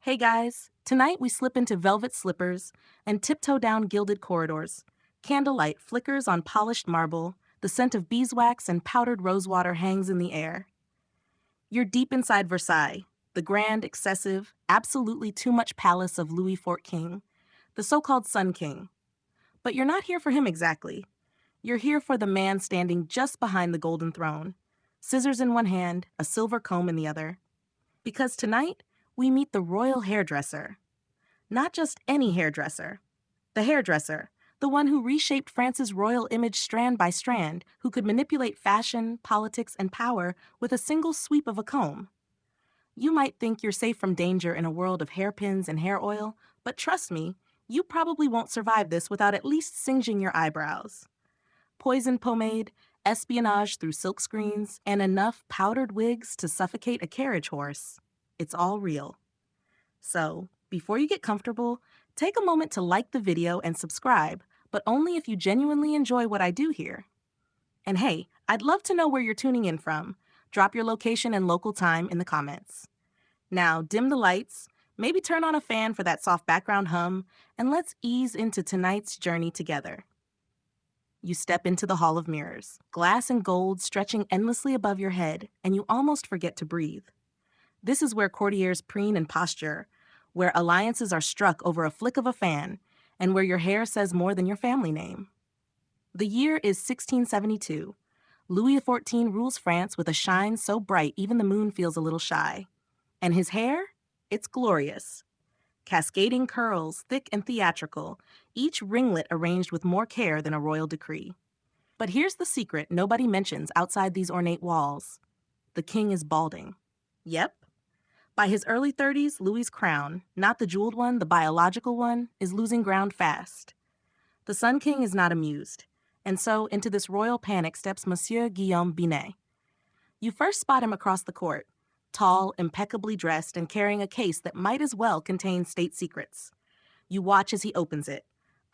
Hey guys, tonight we slip into velvet slippers and tiptoe down gilded corridors. Candlelight flickers on polished marble, the scent of beeswax and powdered rosewater hangs in the air. You're deep inside Versailles, the grand, excessive, absolutely too much palace of Louis XIV, the so-called Sun King. But you're not here for him exactly. You're here for the man standing just behind the golden throne, scissors in one hand, a silver comb in the other. Because tonight, we meet the royal hairdresser. Not just any hairdresser. The hairdresser, the one who reshaped France's royal image strand by strand, who could manipulate fashion, politics, and power with a single sweep of a comb. You might think you're safe from danger in a world of hairpins and hair oil, but trust me, you probably won't survive this without at least singeing your eyebrows. Poison pomade, espionage through silkscreens, and enough powdered wigs to suffocate a carriage horse. It's all real. So, before you get comfortable, take a moment to like the video and subscribe, but only if you genuinely enjoy what I do here. And hey, I'd love to know where you're tuning in from. Drop your location and local time in the comments. Now, dim the lights, maybe turn on a fan for that soft background hum, and let's ease into tonight's journey together. You step into the Hall of Mirrors, glass and gold stretching endlessly above your head, and you almost forget to breathe. This is where courtiers preen and posture, where alliances are struck over a flick of a fan, and where your hair says more than your family name. The year is 1672. Louis XIV rules France with a shine so bright even the moon feels a little shy. And his hair? It's glorious. Cascading curls, thick and theatrical, each ringlet arranged with more care than a royal decree. But here's the secret nobody mentions outside these ornate walls. The king is balding. Yep. By his early 30s, Louis's crown, not the jeweled one, the biological one, is losing ground fast. The Sun King is not amused, and so into this royal panic steps Monsieur Guillaume Binet. You first spot him across the court, tall, impeccably dressed, and carrying a case that might as well contain state secrets. You watch as he opens it.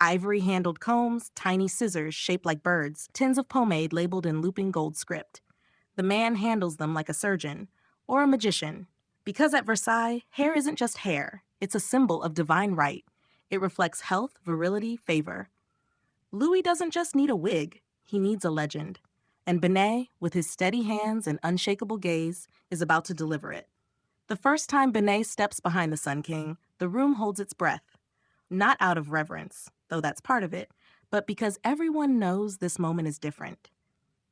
Ivory-handled combs, tiny scissors shaped like birds, tins of pomade labeled in looping gold script. The man handles them like a surgeon, or a magician. Because at Versailles, hair isn't just hair. It's a symbol of divine right. It reflects health, virility, favor. Louis doesn't just need a wig. He needs a legend. And Binet, with his steady hands and unshakable gaze, is about to deliver it. The first time Binet steps behind the Sun King, the room holds its breath. Not out of reverence, though that's part of it, but because everyone knows this moment is different.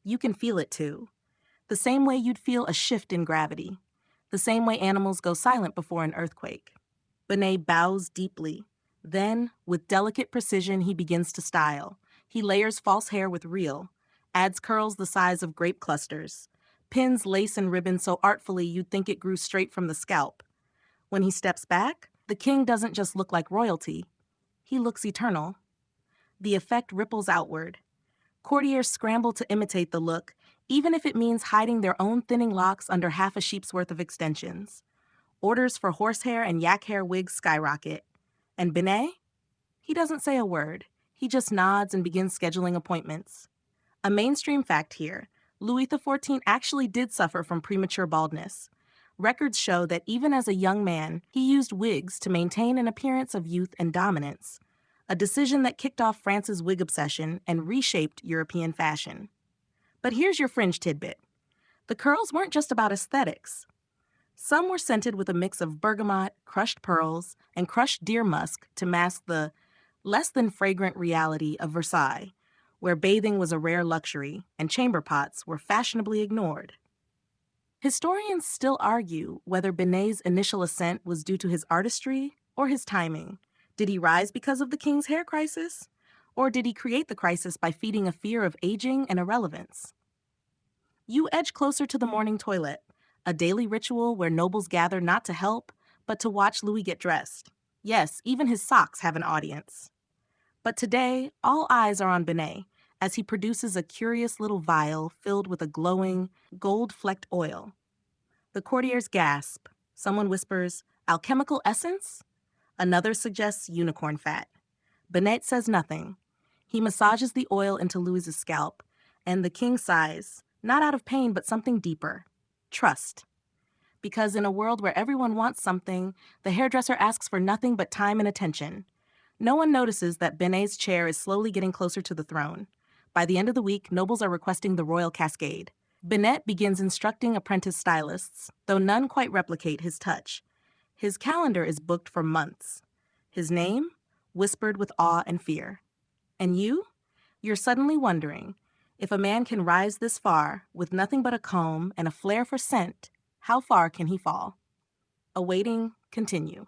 You can feel it too. The same way you'd feel a shift in gravity. The same way animals go silent before an earthquake. Binet bows deeply. Then, with delicate precision, he begins to style. He layers false hair with real, adds curls the size of grape clusters, pins lace and ribbon so artfully you'd think it grew straight from the scalp. When he steps back, the king doesn't just look like royalty. He looks eternal. The effect ripples outward. Courtiers scramble to imitate the look, even if it means hiding their own thinning locks under half a sheep's worth of extensions. Orders for horsehair and yak hair wigs skyrocket. And Binet? He doesn't say a word. He just nods and begins scheduling appointments. A mainstream fact here, Louis XIV actually did suffer from premature baldness. Records show that even as a young man, he used wigs to maintain an appearance of youth and dominance, a decision that kicked off France's wig obsession and reshaped European fashion. But here's your fringe tidbit. The curls weren't just about aesthetics. Some were scented with a mix of bergamot, crushed pearls, and crushed deer musk to mask the less than fragrant reality of Versailles, where bathing was a rare luxury and chamber pots were fashionably ignored. Historians still argue whether Binet's initial ascent was due to his artistry or his timing. Did he rise because of the king's hair crisis? Or did he create the crisis by feeding a fear of aging and irrelevance? You edge closer to the morning toilet, a daily ritual where nobles gather not to help, but to watch Louis get dressed. Yes, even his socks have an audience. But today, all eyes are on Binet as he produces a curious little vial filled with a glowing, gold-flecked oil. The courtiers gasp. Someone whispers, "Alchemical essence?" Another suggests unicorn fat. Binet says nothing. He massages the oil into Louis's scalp, and the king sighs, not out of pain but something deeper. Trust. Because in a world where everyone wants something, the hairdresser asks for nothing but time and attention. No one notices that Benet's chair is slowly getting closer to the throne. By the end of the week, nobles are requesting the royal cascade. Benet begins instructing apprentice stylists, though none quite replicate his touch. His calendar is booked for months. His name? Whispered with awe and fear. And you? You're suddenly wondering, if a man can rise this far with nothing but a comb and a flair for scent, how far can he fall? Awaiting, continue.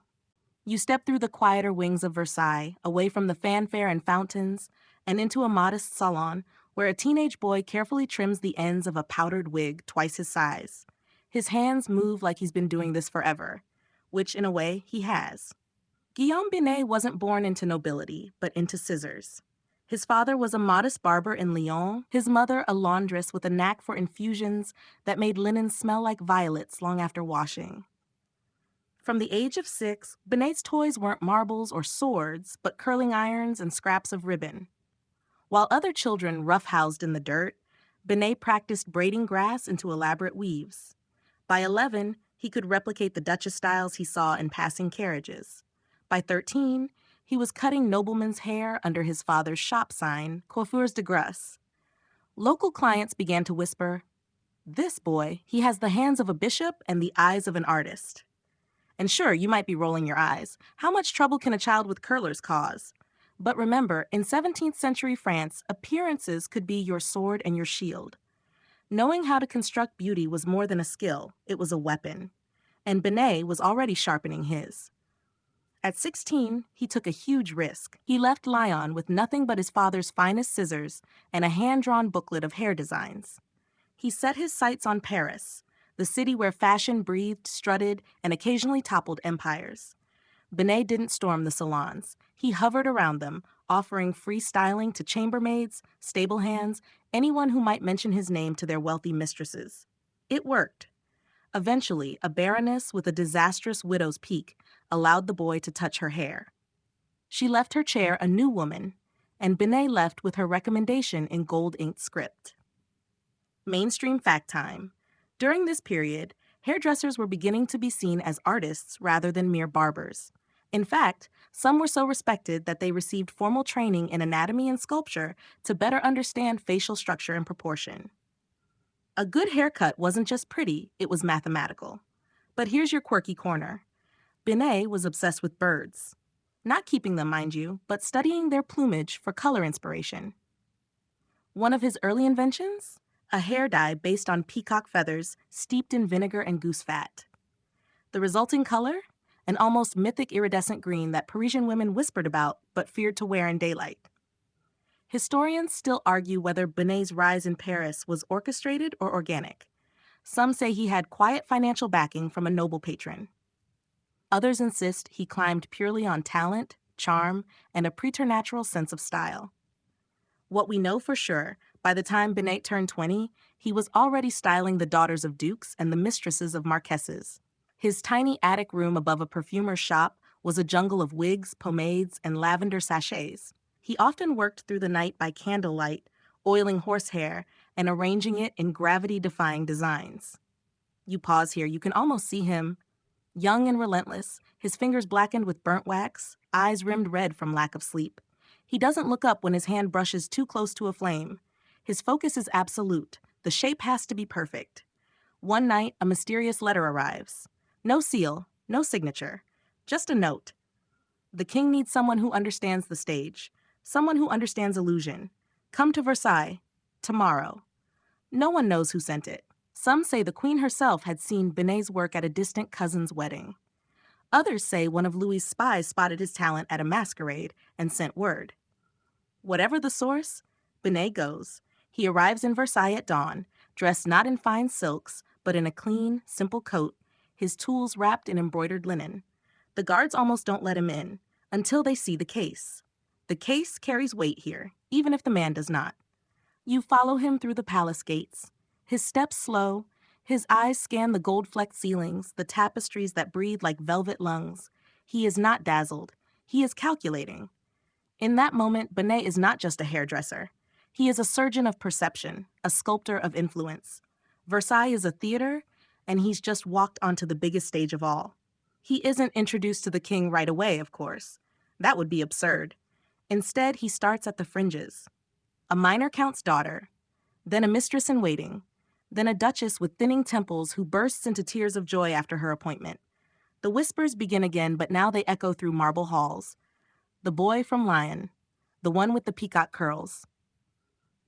You step through the quieter wings of Versailles, away from the fanfare and fountains, and into a modest salon where a teenage boy carefully trims the ends of a powdered wig twice his size. His hands move like he's been doing this forever, which, in a way, he has. Guillaume Binet wasn't born into nobility, but into scissors. His father was a modest barber in Lyon, his mother a laundress with a knack for infusions that made linen smell like violets long after washing. From the age of 6, Benet's toys weren't marbles or swords, but curling irons and scraps of ribbon. While other children roughhoused in the dirt, Benet practiced braiding grass into elaborate weaves. By 11, he could replicate the Duchess styles he saw in passing carriages. By 13, he was cutting noblemen's hair under his father's shop sign, Coiffeurs de Grasse. Local clients began to whisper, "This boy, he has the hands of a bishop and the eyes of an artist." And sure, you might be rolling your eyes. How much trouble can a child with curlers cause? But remember, in 17th century France, appearances could be your sword and your shield. Knowing how to construct beauty was more than a skill, it was a weapon. And Benet was already sharpening his. At 16, he took a huge risk. He left Lyon with nothing but his father's finest scissors and a hand-drawn booklet of hair designs. He set his sights on Paris, the city where fashion breathed, strutted, and occasionally toppled empires. Benet didn't storm the salons. He hovered around them, offering free styling to chambermaids, stable hands, anyone who might mention his name to their wealthy mistresses. It worked. Eventually, a baroness with a disastrous widow's peak allowed the boy to touch her hair. She left her chair a new woman, and Benet left with her recommendation in gold-inked script. Mainstream fact time. During this period, hairdressers were beginning to be seen as artists rather than mere barbers. In fact, some were so respected that they received formal training in anatomy and sculpture to better understand facial structure and proportion. A good haircut wasn't just pretty, it was mathematical. But here's your quirky corner. Benet was obsessed with birds. Not keeping them, mind you, but studying their plumage for color inspiration. One of his early inventions? A hair dye based on peacock feathers steeped in vinegar and goose fat. The resulting color? An almost mythic iridescent green that Parisian women whispered about but feared to wear in daylight. Historians still argue whether Benet's rise in Paris was orchestrated or organic. Some say he had quiet financial backing from a noble patron. Others insist he climbed purely on talent, charm, and a preternatural sense of style. What we know for sure, by the time Benet turned 20, he was already styling the daughters of dukes and the mistresses of marquesses. His tiny attic room above a perfumer's shop was a jungle of wigs, pomades, and lavender sachets. He often worked through the night by candlelight, oiling horsehair and arranging it in gravity-defying designs. You pause here, you can almost see him. Young and relentless, his fingers blackened with burnt wax, eyes rimmed red from lack of sleep. He doesn't look up when his hand brushes too close to a flame. His focus is absolute. The shape has to be perfect. One night, a mysterious letter arrives. No seal, no signature, just a note. The king needs someone who understands the stage, someone who understands illusion. Come to Versailles, tomorrow. No one knows who sent it. Some say the queen herself had seen Benet's work at a distant cousin's wedding. Others say one of Louis's spies spotted his talent at a masquerade and sent word. Whatever the source, Benet goes. He arrives in Versailles at dawn, dressed not in fine silks, but in a clean, simple coat, his tools wrapped in embroidered linen. The guards almost don't let him in, until they see the case. The case carries weight here, even if the man does not. You follow him through the palace gates. His steps slow, his eyes scan the gold-flecked ceilings, the tapestries that breathe like velvet lungs. He is not dazzled. He is calculating. In that moment, Benet is not just a hairdresser. He is a surgeon of perception, a sculptor of influence. Versailles is a theater, and he's just walked onto the biggest stage of all. He isn't introduced to the king right away, of course. That would be absurd. Instead, he starts at the fringes. A minor count's daughter, then a mistress-in-waiting, then a duchess with thinning temples who bursts into tears of joy after her appointment. The whispers begin again, but now they echo through marble halls. The boy from Lyon, the one with the peacock curls.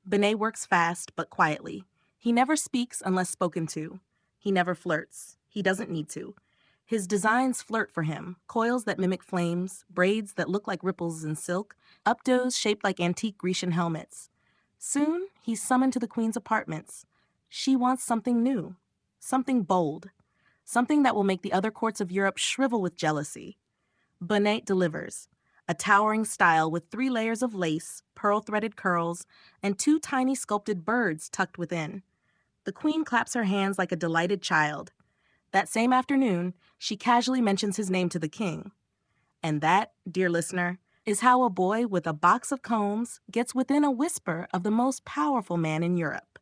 Benet works fast, but quietly. He never speaks unless spoken to. He never flirts. He doesn't need to. His designs flirt for him, coils that mimic flames, braids that look like ripples in silk, updos shaped like antique Grecian helmets. Soon, he's summoned to the queen's apartments. She wants something new, something bold, something that will make the other courts of Europe shrivel with jealousy. Benet delivers, a towering style with 3 layers of lace, pearl-threaded curls, and 2 tiny sculpted birds tucked within. The queen claps her hands like a delighted child. That same afternoon, she casually mentions his name to the king. And that, dear listener, is how a boy with a box of combs gets within a whisper of the most powerful man in Europe.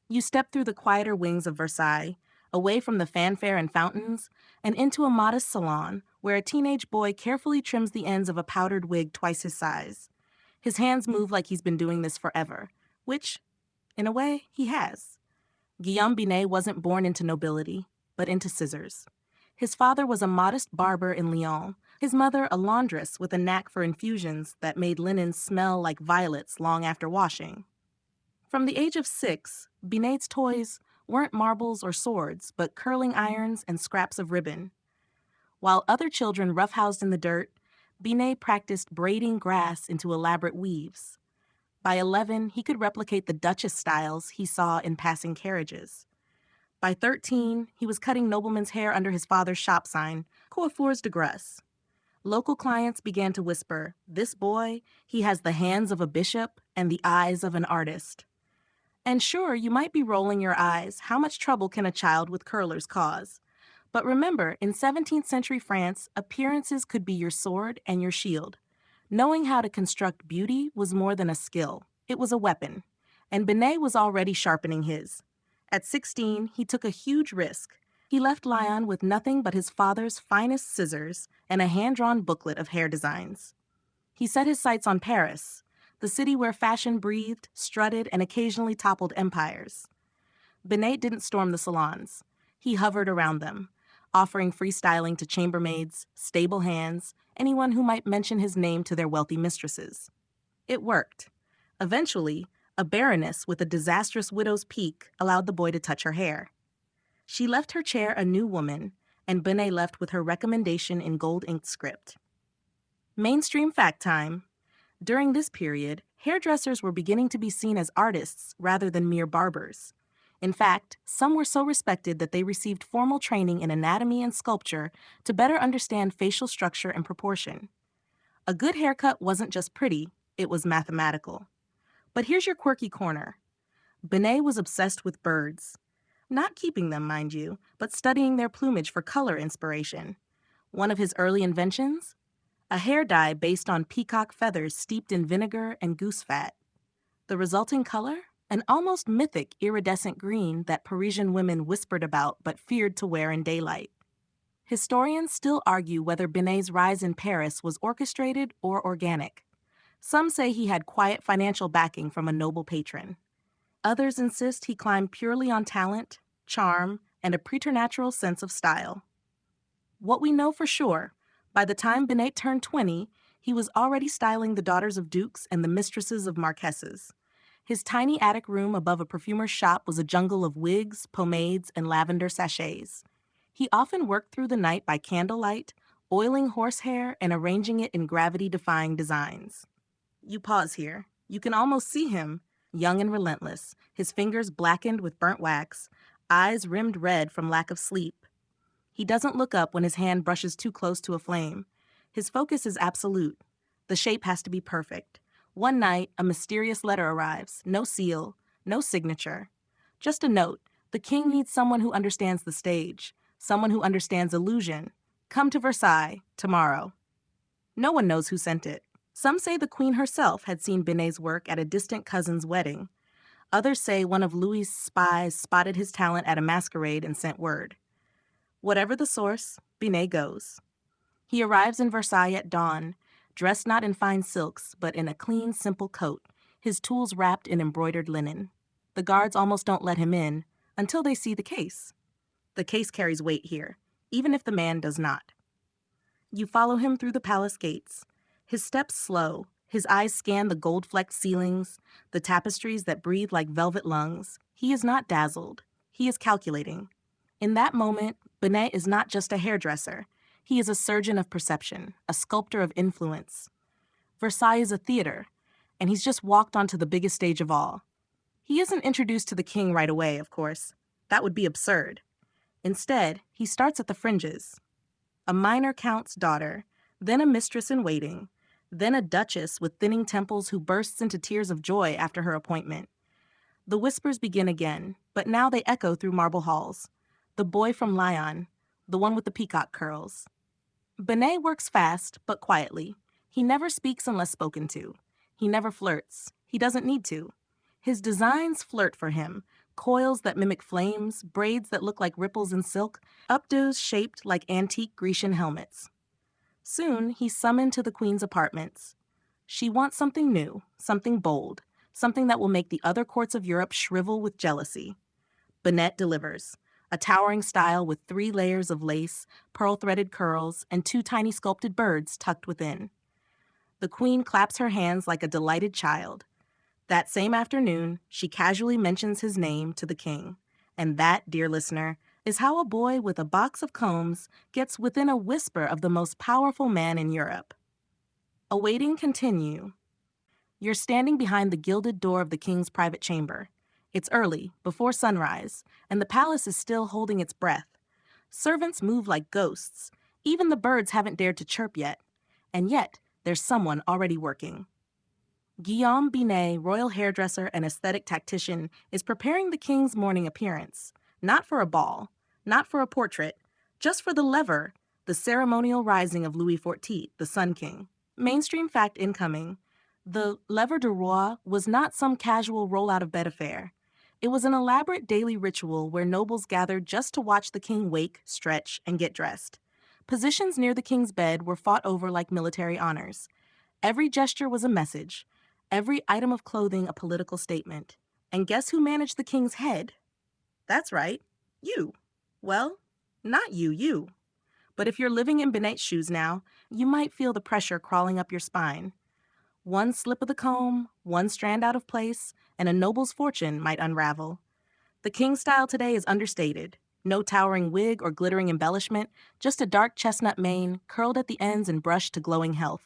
You step through the quieter wings of Versailles, away from the fanfare and fountains, and into a modest salon where a teenage boy carefully trims the ends of a powdered wig twice his size. His hands move like he's been doing this forever, which, in a way, he has. Guillaume Binet wasn't born into nobility, but into scissors. His father was a modest barber in Lyon, his mother a laundress with a knack for infusions that made linen smell like violets long after washing. From the age of 6, Binet's toys weren't marbles or swords, but curling irons and scraps of ribbon. While other children roughhoused in the dirt, Binet practiced braiding grass into elaborate weaves. By 11, he could replicate the Duchess styles he saw in passing carriages. By 13, he was cutting noblemen's hair under his father's shop sign, Coiffeurs de Grace. Local clients began to whisper, "This boy, he has the hands of a bishop and the eyes of an artist." And sure, you might be rolling your eyes. How much trouble can a child with curlers cause? But remember, in 17th century France, appearances could be your sword and your shield. Knowing how to construct beauty was more than a skill. It was a weapon. And Binet was already sharpening his. At 16, he took a huge risk. He left Lyon with nothing but his father's finest scissors and a hand-drawn booklet of hair designs. He set his sights on Paris, the city where fashion breathed, strutted, and occasionally toppled empires. Binet didn't storm the salons. He hovered around them, offering freestyling to chambermaids, stable hands, anyone who might mention his name to their wealthy mistresses. It worked. Eventually, a baroness with a disastrous widow's peak allowed the boy to touch her hair. She left her chair a new woman, and Binet left with her recommendation in gold-inked script. Mainstream fact time. During this period, hairdressers were beginning to be seen as artists rather than mere barbers. In fact, some were so respected that they received formal training in anatomy and sculpture to better understand facial structure and proportion. A good haircut wasn't just pretty, it was mathematical. But here's your quirky corner. Binet was obsessed with birds. Not keeping them, mind you, but studying their plumage for color inspiration. One of his early inventions? A hair dye based on peacock feathers steeped in vinegar and goose fat. The resulting color? An almost mythic iridescent green that Parisian women whispered about but feared to wear in daylight. Historians still argue whether Binet's rise in Paris was orchestrated or organic. Some say he had quiet financial backing from a noble patron. Others insist he climbed purely on talent, charm, and a preternatural sense of style. What we know for sure, by the time Binet turned 20, he was already styling the daughters of dukes and the mistresses of marquesses. His tiny attic room above a perfumer's shop was a jungle of wigs, pomades, and lavender sachets. He often worked through the night by candlelight, oiling horsehair and arranging it in gravity-defying designs. You pause here. You can almost see him, young and relentless, his fingers blackened with burnt wax, eyes rimmed red from lack of sleep. He doesn't look up when his hand brushes too close to a flame. His focus is absolute. The shape has to be perfect. One night, a mysterious letter arrives. No seal, no signature. Just a note. The king needs someone who understands the stage, someone who understands illusion. Come to Versailles, tomorrow. No one knows who sent it. Some say the queen herself had seen Binet's work at a distant cousin's wedding. Others say one of Louis's spies spotted his talent at a masquerade and sent word. Whatever the source, Binet goes. He arrives in Versailles at dawn, dressed not in fine silks, but in a clean, simple coat, his tools wrapped in embroidered linen. The guards almost don't let him in until they see the case. The case carries weight here, even if the man does not. You follow him through the palace gates. His steps slow, his eyes scan the gold-flecked ceilings, the tapestries that breathe like velvet lungs. He is not dazzled. He is calculating. In that moment, Binet is not just a hairdresser. He is a surgeon of perception, a sculptor of influence. Versailles is a theater, and he's just walked onto the biggest stage of all. He isn't introduced to the king right away, of course. That would be absurd. Instead, he starts at the fringes. A minor count's daughter, then a mistress-in-waiting, then a duchess with thinning temples who bursts into tears of joy after her appointment. The whispers begin again, but now they echo through marble halls. The boy from Lyon, the one with the peacock curls. Binet works fast, but quietly. He never speaks unless spoken to. He never flirts. He doesn't need to. His designs flirt for him. Coils that mimic flames, braids that look like ripples in silk, updos shaped like antique Grecian helmets. Soon, he's summoned to the queen's apartments. She wants something new, something bold, something that will make the other courts of Europe shrivel with jealousy. Binet delivers. A towering style with 3 layers of lace, pearl-threaded curls, and 2 tiny sculpted birds tucked within. The queen claps her hands like a delighted child. That same afternoon, she casually mentions his name to the king. And that, dear listener, is how a boy with a box of combs gets within a whisper of the most powerful man in Europe. Awaiting continue. You're standing behind the gilded door of the king's private chamber. It's early, before sunrise, and the palace is still holding its breath. Servants move like ghosts. Even the birds haven't dared to chirp yet. And yet, there's someone already working. Guillaume Binet, royal hairdresser and aesthetic tactician, is preparing the king's morning appearance. Not for a ball, not for a portrait, just for the lever, the ceremonial rising of Louis XIV, the Sun King. Mainstream fact incoming. The lever du roi was not some casual roll-out-of-bed affair. It was an elaborate daily ritual where nobles gathered just to watch the king wake, stretch, and get dressed. Positions near the king's bed were fought over like military honors. Every gesture was a message, every item of clothing a political statement. And guess who managed the king's head? That's right, you. Well, not you. But if you're living in Binet's shoes now, you might feel the pressure crawling up your spine. One slip of the comb, one strand out of place, and a noble's fortune might unravel. The king's style today is understated. No towering wig or glittering embellishment, just a dark chestnut mane, curled at the ends and brushed to glowing health.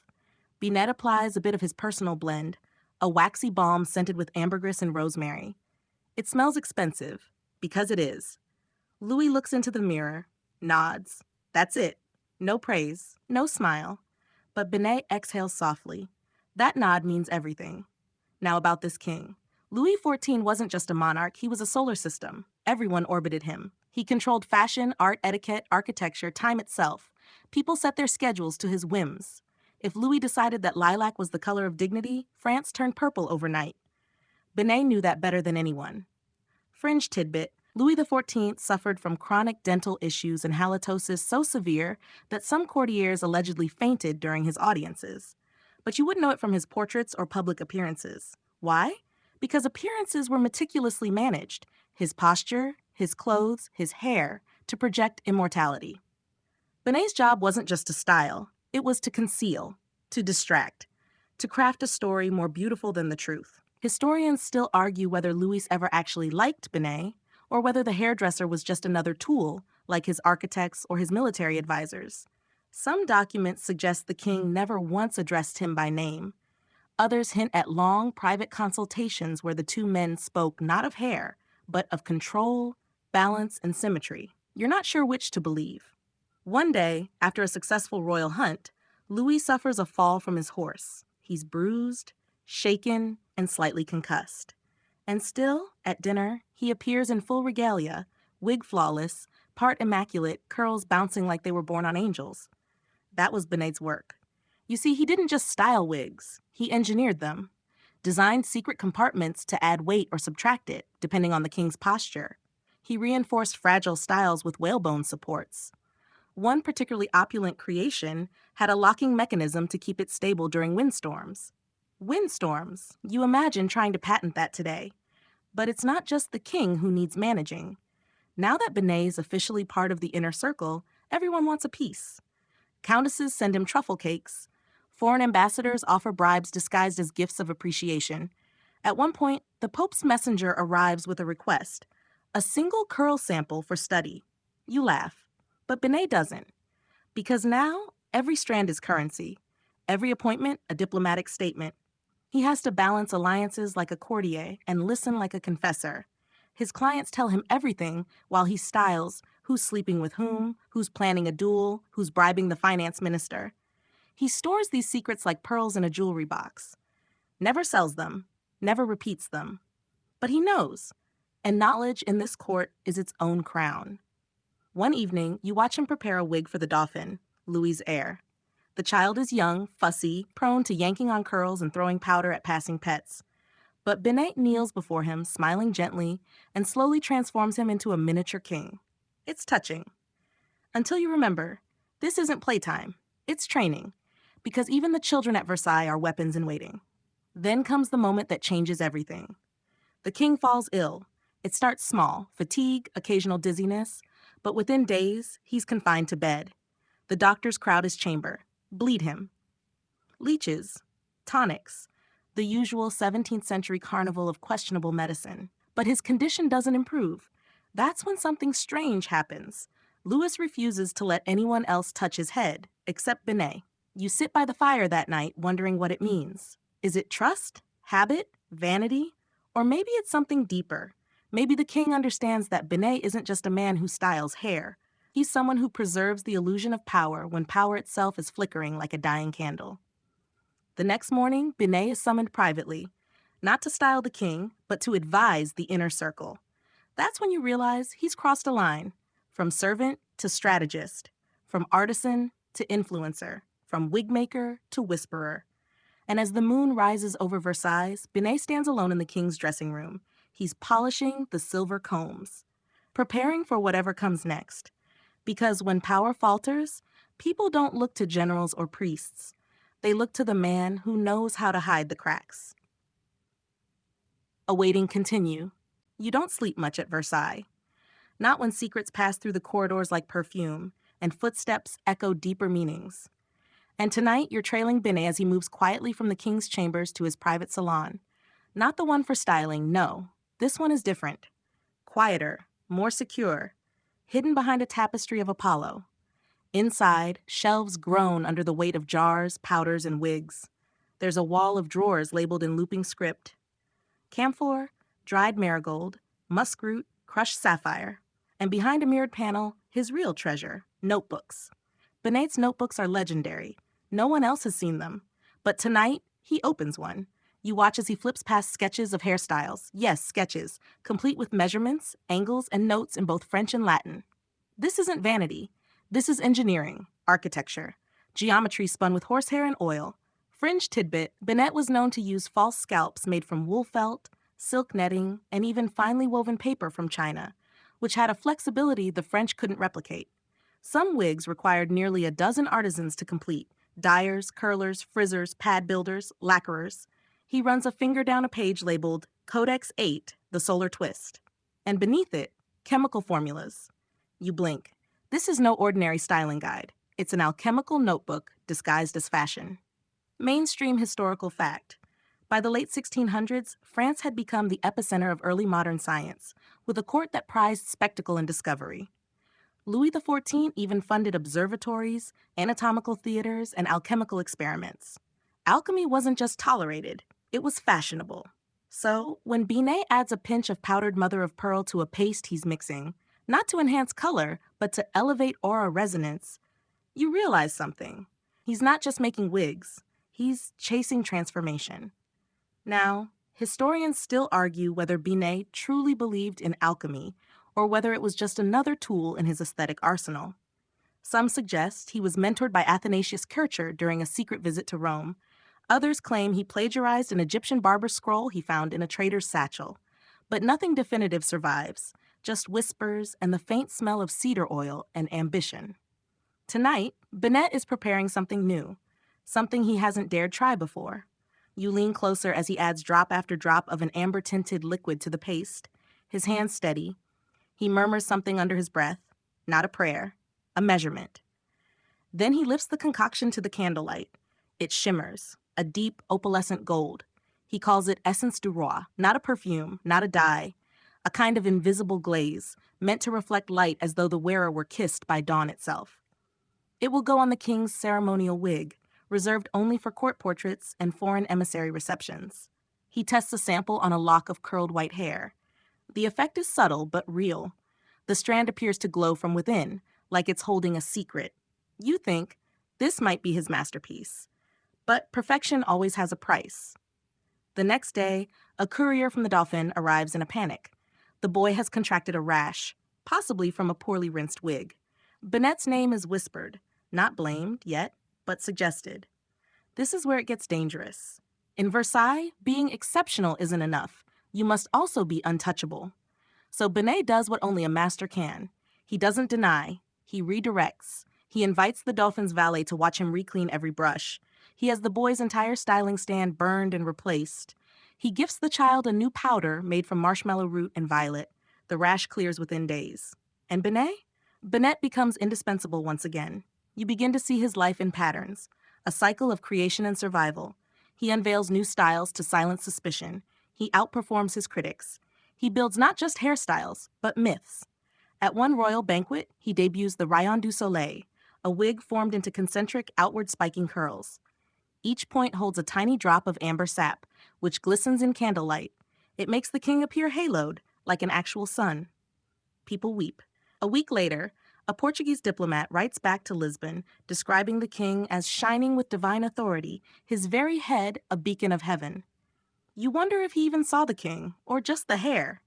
Binet applies a bit of his personal blend, a waxy balm scented with ambergris and rosemary. It smells expensive, because it is. Louis looks into the mirror, nods. That's it. No praise, no smile. But Binet exhales softly. That nod means everything. Now about this king. Louis XIV wasn't just a monarch, he was a solar system. Everyone orbited him. He controlled fashion, art, etiquette, architecture, time itself. People set their schedules to his whims. If Louis decided that lilac was the color of dignity, France turned purple overnight. Binet knew that better than anyone. Fringe tidbit, Louis XIV suffered from chronic dental issues and halitosis so severe that some courtiers allegedly fainted during his audiences. But you wouldn't know it from his portraits or public appearances. Why? Because appearances were meticulously managed. His posture, his clothes, his hair, to project immortality. Binet's job wasn't just to style. It was to conceal, to distract, to craft a story more beautiful than the truth. Historians still argue whether Louis ever actually liked Binet, or whether the hairdresser was just another tool, like his architects or his military advisors. Some documents suggest the king never once addressed him by name. Others hint at long, private consultations where the two men spoke not of hair, but of control, balance, and symmetry. You're not sure which to believe. One day, after a successful royal hunt, Louis suffers a fall from his horse. He's bruised, shaken, and slightly concussed. And still, at dinner, he appears in full regalia, wig flawless, part immaculate, curls bouncing like they were born on angels. That was Binet's work. You see, he didn't just style wigs, he engineered them. designed secret compartments to add weight or subtract it, depending on the king's posture. He reinforced fragile styles with whalebone supports. One particularly opulent creation had a locking mechanism to keep it stable during windstorms. Windstorms! You imagine trying to patent that today. But it's not just the king who needs managing. Now that Benet is officially part of the inner circle, everyone wants a piece. Countesses send him truffle cakes. Foreign ambassadors offer bribes disguised as gifts of appreciation. At one point, the Pope's messenger arrives with a request: a single curl sample for study. You laugh. But Benet doesn't. Because now, every strand is currency. Every appointment, a diplomatic statement. He has to balance alliances like a courtier and listen like a confessor. His clients tell him everything while he styles who's sleeping with whom, who's planning a duel, who's bribing the finance minister. He stores these secrets like pearls in a jewelry box. Never sells them, never repeats them. But he knows, and knowledge in this court is its own crown. One evening, you watch him prepare a wig for the Dauphin, Louis's heir. The child is young, fussy, prone to yanking on curls and throwing powder at passing pets. But Benet kneels before him, smiling gently, and slowly transforms him into a miniature king. It's touching. Until you remember, this isn't playtime, it's training, because even the children at Versailles are weapons in waiting. Then comes the moment that changes everything. The king falls ill. It starts small, fatigue, occasional dizziness, but within days, he's confined to bed. The doctors crowd his chamber, bleed him. Leeches, tonics, the usual 17th century carnival of questionable medicine. But his condition doesn't improve. That's when something strange happens. Louis refuses to let anyone else touch his head, except Benet. You sit by the fire that night wondering what it means. Is it trust, habit, vanity? Or maybe it's something deeper. Maybe the king understands that Benet isn't just a man who styles hair. He's someone who preserves the illusion of power when power itself is flickering like a dying candle. The next morning, Benet is summoned privately, not to style the king, but to advise the inner circle. That's when you realize he's crossed a line, from servant to strategist, from artisan to influencer, from wigmaker to whisperer. And as the moon rises over Versailles, Benet stands alone in the king's dressing room. He's polishing the silver combs, preparing for whatever comes next. Because when power falters, people don't look to generals or priests. They look to the man who knows how to hide the cracks. Awaiting continue. You don't sleep much at Versailles. Not when secrets pass through the corridors like perfume, and footsteps echo deeper meanings. And tonight, you're trailing Benet as he moves quietly from the king's chambers to his private salon. Not the one for styling, no. This one is different. Quieter, more secure, hidden behind a tapestry of Apollo. Inside, shelves groan under the weight of jars, powders, and wigs. There's a wall of drawers labeled in looping script. Camphor, dried marigold, muskroot, crushed sapphire. And behind a mirrored panel, his real treasure, notebooks. Benet's notebooks are legendary. No one else has seen them. But tonight, he opens one. You watch as he flips past sketches of hairstyles. Yes, sketches, complete with measurements, angles, and notes in both French and Latin. This isn't vanity. This is engineering, architecture, geometry spun with horsehair and oil. Fringe tidbit, Benet was known to use false scalps made from wool felt, silk netting, and even finely woven paper from China, which had a flexibility the French couldn't replicate. Some wigs required nearly a dozen artisans to complete: dyers, curlers, frizzers, pad builders, lacquerers. He runs a finger down a page labeled Codex 8, the solar twist. And beneath it, chemical formulas. You blink. This is no ordinary styling guide. It's an alchemical notebook disguised as fashion. Mainstream historical fact. By the late 1600s, France had become the epicenter of early modern science, with a court that prized spectacle and discovery. Louis XIV even funded observatories, anatomical theaters, and alchemical experiments. Alchemy wasn't just tolerated, it was fashionable. So, when Benet adds a pinch of powdered mother-of-pearl to a paste he's mixing, not to enhance color, but to elevate aura resonance, you realize something. He's not just making wigs, he's chasing transformation. Now, historians still argue whether Benet truly believed in alchemy, or whether it was just another tool in his aesthetic arsenal. Some suggest he was mentored by Athanasius Kircher during a secret visit to Rome, Others claim he plagiarized an Egyptian barber's scroll he found in a trader's satchel. But nothing definitive survives, just whispers and the faint smell of cedar oil and ambition. Tonight, Bennett is preparing something new, something he hasn't dared try before. You lean closer as he adds drop after drop of an amber-tinted liquid to the paste, his hands steady. He murmurs something under his breath, not a prayer, a measurement. Then he lifts the concoction to the candlelight. It shimmers, a deep opalescent gold. He calls it essence du roi, not a perfume, not a dye, a kind of invisible glaze, meant to reflect light as though the wearer were kissed by dawn itself. It will go on the king's ceremonial wig, reserved only for court portraits and foreign emissary receptions. He tests a sample on a lock of curled white hair. The effect is subtle but real. The strand appears to glow from within, like it's holding a secret. You think, this might be his masterpiece. But perfection always has a price. The next day, a courier from the Dauphin arrives in a panic. The boy has contracted a rash, possibly from a poorly rinsed wig. Bennett's name is whispered, not blamed yet, but suggested. This is where it gets dangerous. In Versailles, being exceptional isn't enough. You must also be untouchable. So Bennet does what only a master can. He doesn't deny. He redirects. He invites the Dauphin's valet to watch him re-clean every brush. He has the boy's entire styling stand burned and replaced. He gifts the child a new powder made from marshmallow root and violet. The rash clears within days. And Bennet? Bennet becomes indispensable once again. You begin to see his life in patterns, a cycle of creation and survival. He unveils new styles to silence suspicion. He outperforms his critics. He builds not just hairstyles, but myths. At one royal banquet, he debuts the Rayon du Soleil, a wig formed into concentric outward spiking curls. Each point holds a tiny drop of amber sap, which glistens in candlelight. It makes the king appear haloed, like an actual sun. People weep. A week later, a Portuguese diplomat writes back to Lisbon, describing the king as shining with divine authority, his very head a beacon of heaven. You wonder if he even saw the king, or just the hair.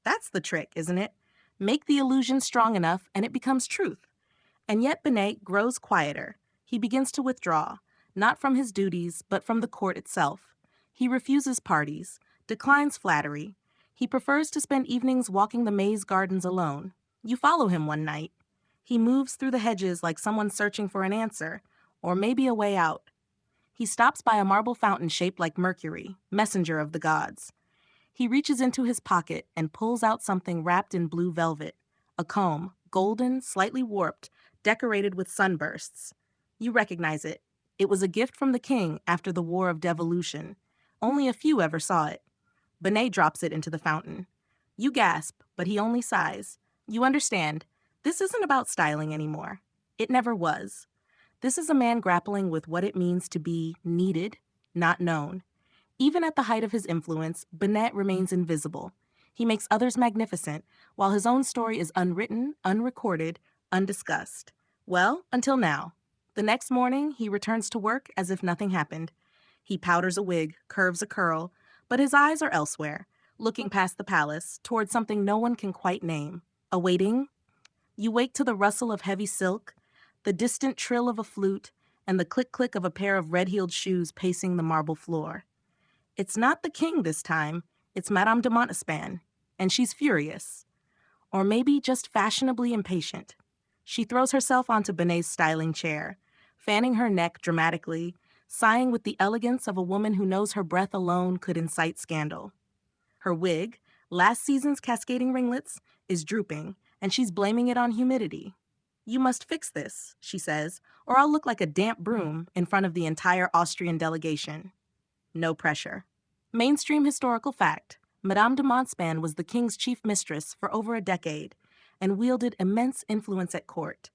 That's the trick, isn't it? Make the illusion strong enough and it becomes truth. And yet Bennet grows quieter. He begins to withdraw, not from his duties, but from the court itself. He refuses parties, declines flattery. He prefers to spend evenings walking the maze gardens alone. You follow him one night. He moves through the hedges like someone searching for an answer, or maybe a way out. He stops by a marble fountain shaped like Mercury, messenger of the gods. He reaches into his pocket and pulls out something wrapped in blue velvet, a comb, golden, slightly warped, decorated with sunbursts. You recognize it. It was a gift from the king after the War of Devolution. Only a few ever saw it. Bennet drops it into the fountain. You gasp, but he only sighs. You understand, this isn't about styling anymore. It never was. This is a man grappling with what it means to be needed, not known. Even at the height of his influence, Bennet remains invisible. He makes others magnificent, while his own story is unwritten, unrecorded, undiscussed. Well, until now. The next morning, he returns to work as if nothing happened. He powders a wig, curves a curl, but his eyes are elsewhere, looking past the palace, toward something no one can quite name. Awaiting? You wake to the rustle of heavy silk, the distant trill of a flute, and the click-click of a pair of red-heeled shoes pacing the marble floor. It's not the king this time, it's Madame de Montespan, and she's furious. Or maybe just fashionably impatient. She throws herself onto Benet's styling chair, fanning her neck dramatically, sighing with the elegance of a woman who knows her breath alone could incite scandal. Her wig, last season's cascading ringlets, is drooping, and she's blaming it on humidity. You must fix this, she says, or I'll look like a damp broom in front of the entire Austrian delegation. No pressure. Mainstream historical fact, Madame de Montespan was the king's chief mistress for over a decade and wielded immense influence at court.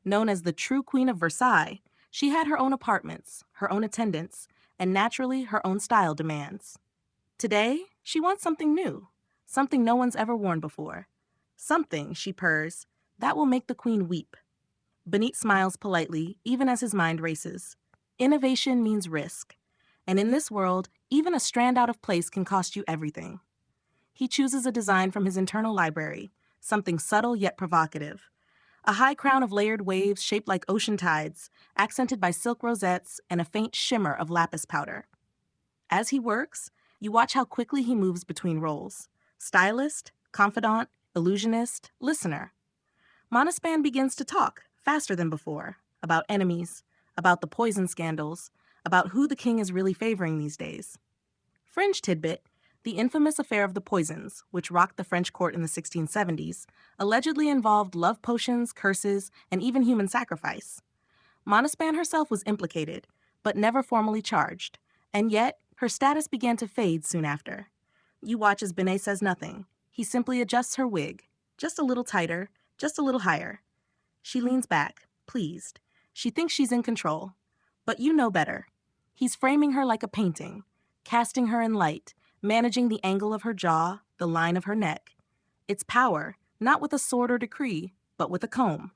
Known as the true Queen of Versailles, she had her own apartments, her own attendants, and naturally her own style demands. Today, she wants something new, something no one's ever worn before. Something, she purrs, that will make the queen weep. Benit smiles politely, even as his mind races. Innovation means risk. And in this world, even a strand out of place can cost you everything. He chooses a design from his internal library, something subtle yet provocative. A high crown of layered waves shaped like ocean tides, accented by silk rosettes and a faint shimmer of lapis powder. As he works, you watch how quickly he moves between roles: stylist, confidant, illusionist, listener. Monospan begins to talk, faster than before, about enemies, about the poison scandals, about who the king is really favoring these days. Fringe tidbit: the infamous affair of the poisons, which rocked the French court in the 1670s, allegedly involved love potions, curses, and even human sacrifice. Monospan herself was implicated, but never formally charged, and yet her status began to fade soon after. You watch as Binet says nothing. He simply adjusts her wig, just a little tighter, just a little higher. She leans back, pleased. She thinks she's in control. But you know better. He's framing her like a painting, casting her in light, managing the angle of her jaw, the line of her neck. It's power, not with a sword or decree, but with a comb.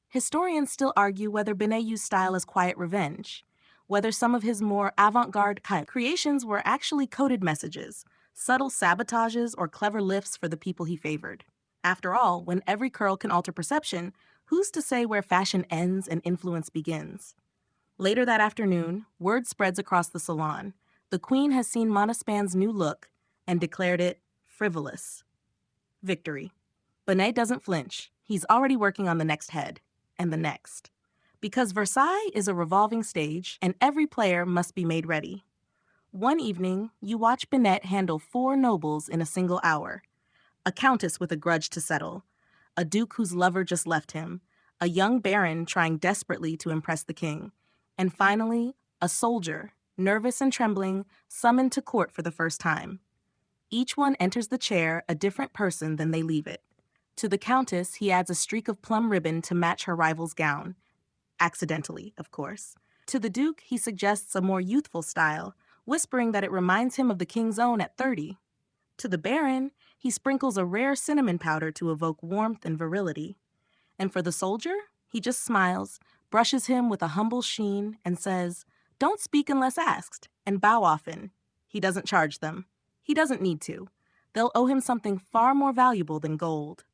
Historians still argue whether Binet used style as quiet revenge, whether some of his more avant-garde creations were actually coded messages, subtle sabotages, or clever lifts for the people he favored. After all, when every curl can alter perception, who's to say where fashion ends and influence begins? Later that afternoon, word spreads across the salon. The queen has seen Monospan's new look and declared it frivolous. Victory. Binet doesn't flinch. He's already working on the next head, and the next. Because Versailles is a revolving stage, and every player must be made ready. One evening, you watch Binet handle 4 nobles in a single hour. A countess with a grudge to settle, a duke whose lover just left him, a young baron trying desperately to impress the king, and finally, a soldier, nervous and trembling, summoned to court for the first time. Each one enters the chair a different person than they leave it. To the countess, he adds a streak of plum ribbon to match her rival's gown. Accidentally, of course. To the duke, he suggests a more youthful style, whispering that it reminds him of the king's own at 30. To the baron, he sprinkles a rare cinnamon powder to evoke warmth and virility. And for the soldier, he just smiles, brushes him with a humble sheen, and says, "Don't speak unless asked," and bow often. He doesn't charge them. He doesn't need to. They'll owe him something far more valuable than gold.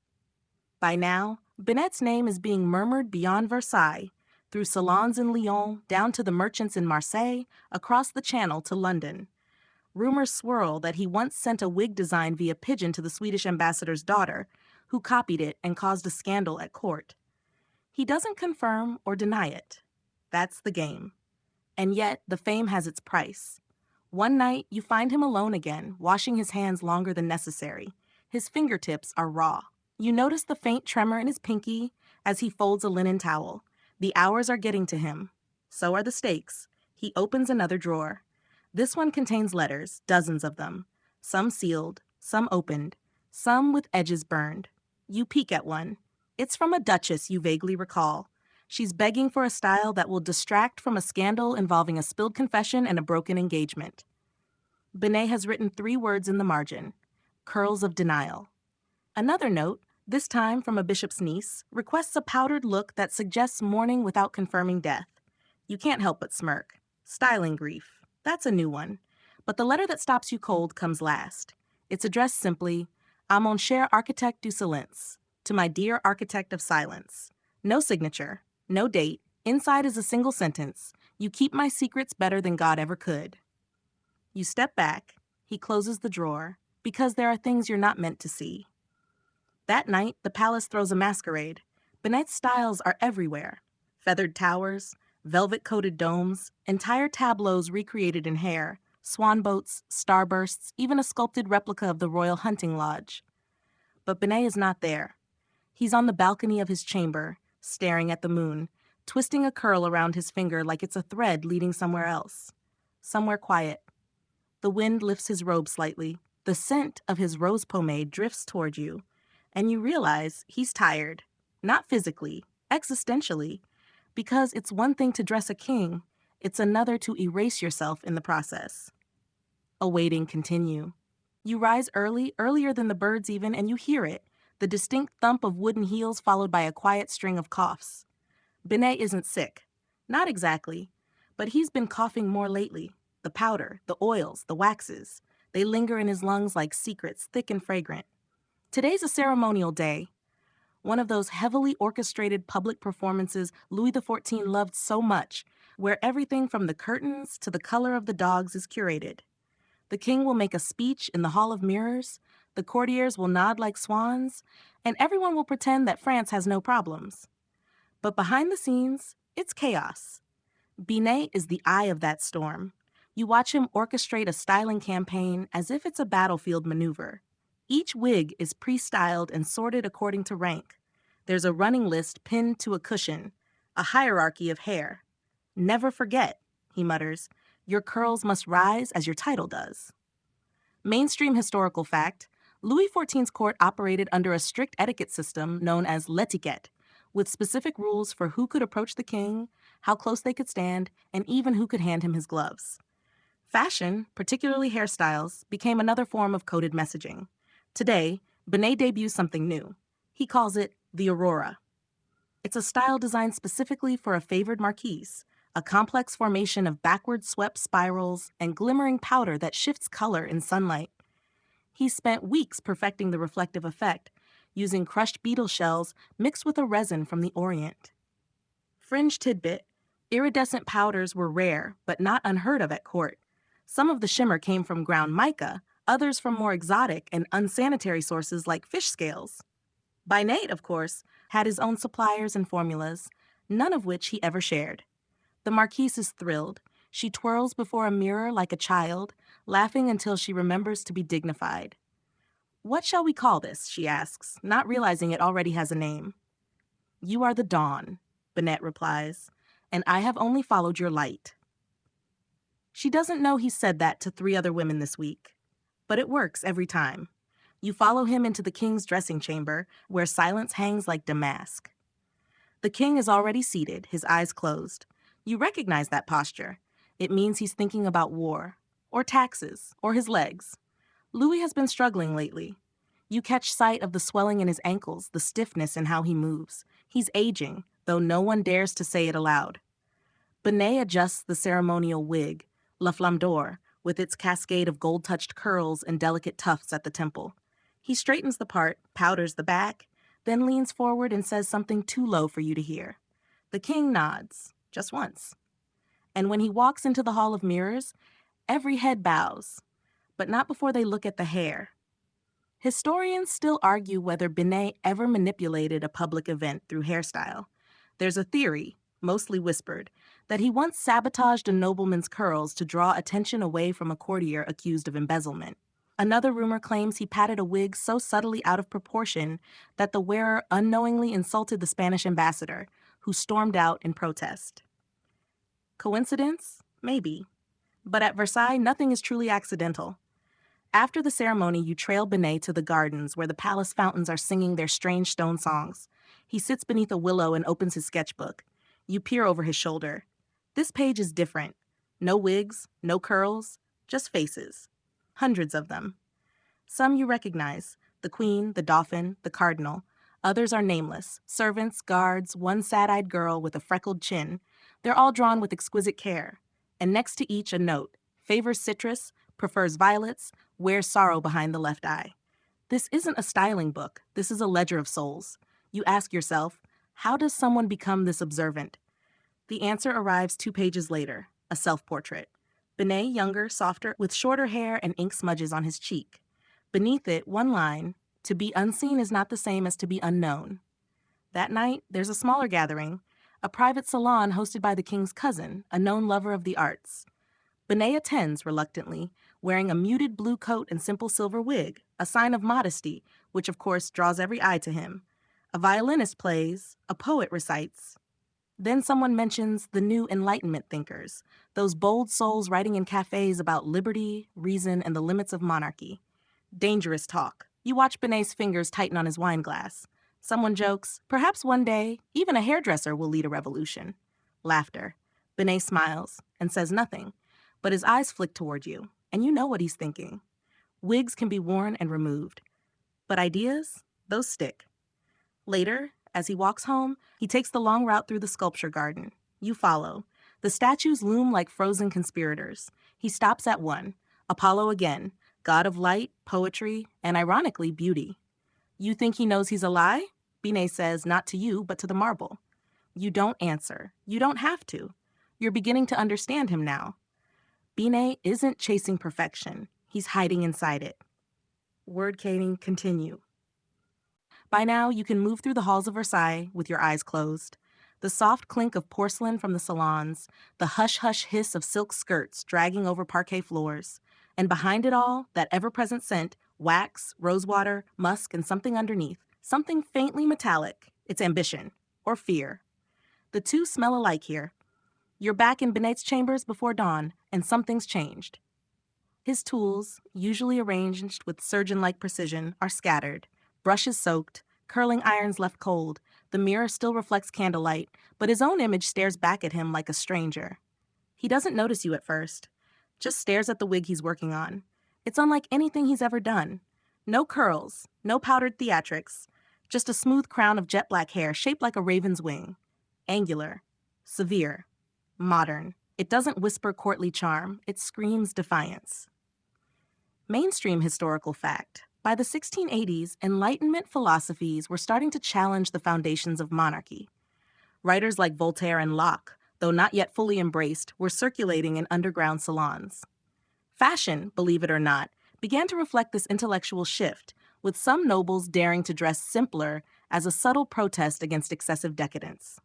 By now, Binet's name is being murmured beyond Versailles, through salons in Lyon, down to the merchants in Marseille, across the Channel to London. Rumors swirl that he once sent a wig design via pigeon to the Swedish ambassador's daughter, who copied it and caused a scandal at court. He doesn't confirm or deny it. That's the game. And yet, the fame has its price. One night, you find him alone again, washing his hands longer than necessary. His fingertips are raw. You notice the faint tremor in his pinky as he folds a linen towel. The hours are getting to him. So are the stakes. He opens another drawer. This one contains letters, dozens of them. Some sealed, some opened, some with edges burned. You peek at one. It's from a duchess you vaguely recall. She's begging for a style that will distract from a scandal involving a spilled confession and a broken engagement. Binet has written 3 words in the margin: curls of denial. Another note, this time from a bishop's niece, requests a powdered look that suggests mourning without confirming death. You can't help but smirk. Styling grief. That's a new one. But the letter that stops you cold comes last. It's addressed simply, "À mon cher architecte du silence," to my dear architect of silence. No signature, no date. Inside is a single sentence: "You keep my secrets better than God ever could." You step back. He closes the drawer, because there are things you're not meant to see. That night, the palace throws a masquerade. Binet's styles are everywhere. Feathered towers, velvet-coated domes, entire tableaus recreated in hair, swan boats, starbursts, even a sculpted replica of the royal hunting lodge. But Binet is not there. He's on the balcony of his chamber, staring at the moon, twisting a curl around his finger like it's a thread leading somewhere else. Somewhere quiet. The wind lifts his robe slightly. The scent of his rose pomade drifts toward you, and you realize he's tired. Not physically, existentially. Because it's one thing to dress a king, it's another to erase yourself in the process. Awaiting continue. You rise early, earlier than the birds even, and you hear it, the distinct thump of wooden heels followed by a quiet string of coughs. Binet isn't sick. Not exactly. But he's been coughing more lately. The powder, the oils, the waxes. They linger in his lungs like secrets, thick and fragrant. Today's a ceremonial day. one of those heavily orchestrated public performances Louis XIV loved so much, where everything from the curtains to the color of the dogs is curated. The king will make a speech in the Hall of Mirrors, the courtiers will nod like swans, and everyone will pretend that France has no problems. But behind the scenes, it's chaos. Binet is the eye of that storm. You watch him orchestrate a styling campaign as if it's a battlefield maneuver. Each wig is pre-styled and sorted according to rank. There's a running list pinned to a cushion, a hierarchy of hair. "Never forget," he mutters, "your curls must rise as your title does." Mainstream historical fact, Louis XIV's court operated under a strict etiquette system known as l'étiquette, with specific rules for who could approach the king, how close they could stand, and even who could hand him his gloves. Fashion, particularly hairstyles, became another form of coded messaging. Today, Binet debuts something new. He calls it the Aurora. It's a style designed specifically for a favored marquise, a complex formation of backward swept spirals and glimmering powder that shifts color in sunlight. He spent weeks perfecting the reflective effect, using crushed beetle shells mixed with a resin from the Orient. Fringe tidbit, iridescent powders were rare, but not unheard of at court. Some of the shimmer came from ground mica, others from more exotic and unsanitary sources like fish scales. Binet, of course, had his own suppliers and formulas, none of which he ever shared. The marquise is thrilled. She twirls before a mirror like a child, laughing until she remembers to be dignified. "What shall we call this?" she asks, not realizing it already has a name. "You are the dawn," Binet replies, "and I have only followed your light." She doesn't know he said that to 3 other women this week. But it works every time. You follow him into the king's dressing chamber, where silence hangs like damask. The king is already seated, his eyes closed. You recognize that posture. It means he's thinking about war, or taxes, or his legs. Louis has been struggling lately. You catch sight of the swelling in his ankles, the stiffness in how he moves. He's aging, though no one dares to say it aloud. Binet adjusts the ceremonial wig, La Flamme d'Or, with its cascade of gold-touched curls and delicate tufts at the temple. He straightens the part, powders the back, then leans forward and says something too low for you to hear. The king nods, just once. And when he walks into the Hall of Mirrors, every head bows, but not before they look at the hair. Historians still argue whether Binet ever manipulated a public event through hairstyle. There's a theory, mostly whispered, that he once sabotaged a nobleman's curls to draw attention away from a courtier accused of embezzlement. Another rumor claims he patted a wig so subtly out of proportion that the wearer unknowingly insulted the Spanish ambassador, who stormed out in protest. Coincidence? Maybe. But at Versailles, nothing is truly accidental. After the ceremony, you trail Binet to the gardens where the palace fountains are singing their strange stone songs. He sits beneath a willow and opens his sketchbook. You peer over his shoulder. This page is different. No wigs, no curls, just faces. Hundreds of them. Some you recognize, the queen, the dauphin, the cardinal. Others are nameless, servants, guards, one sad-eyed girl with a freckled chin. They're all drawn with exquisite care. And next to each a note, favors citrus, prefers violets, wears sorrow behind the left eye. This isn't a styling book, this is a ledger of souls. You ask yourself, how does someone become this observant? The answer arrives 2 pages later, a self-portrait. Binet, younger, softer, with shorter hair and ink smudges on his cheek. Beneath it, one line, "To be unseen is not the same as to be unknown." That night, there's a smaller gathering, a private salon hosted by the king's cousin, a known lover of the arts. Binet attends reluctantly, wearing a muted blue coat and simple silver wig, a sign of modesty, which of course draws every eye to him. A violinist plays, a poet recites. Then someone mentions the new Enlightenment thinkers, those bold souls writing in cafes about liberty, reason, and the limits of monarchy. Dangerous talk. You watch Binet's fingers tighten on his wine glass. Someone jokes, perhaps one day, even a hairdresser will lead a revolution. Laughter. Binet smiles and says nothing, but his eyes flick toward you, and you know what he's thinking. Wigs can be worn and removed, but ideas, those stick. Later, as he walks home, he takes the long route through the sculpture garden. You follow. The statues loom like frozen conspirators. He stops at one, Apollo again, god of light, poetry, and ironically, beauty. You think he knows he's a lie? Binet says, not to you, but to the marble. You don't answer. You don't have to. You're beginning to understand him now. Binet isn't chasing perfection. He's hiding inside it. Word caning continue. By now, you can move through the halls of Versailles with your eyes closed. The soft clink of porcelain from the salons, the hush-hush hiss of silk skirts dragging over parquet floors, and behind it all, that ever-present scent, wax, rosewater, musk, and something underneath, something faintly metallic. It's ambition, or fear. The two smell alike here. You're back in Binet's chambers before dawn, and something's changed. His tools, usually arranged with surgeon-like precision, are scattered, brushes soaked, curling irons left cold. The mirror still reflects candlelight, but his own image stares back at him like a stranger. He doesn't notice you at first, just stares at the wig he's working on. It's unlike anything he's ever done. No curls, no powdered theatrics, just a smooth crown of jet black hair shaped like a raven's wing. Angular, severe, modern. It doesn't whisper courtly charm, it screams defiance. Mainstream historical fact. By the 1680s, Enlightenment philosophies were starting to challenge the foundations of monarchy. Writers like Voltaire and Locke, though not yet fully embraced, were circulating in underground salons. Fashion, believe it or not, began to reflect this intellectual shift, with some nobles daring to dress simpler as a subtle protest against excessive decadence.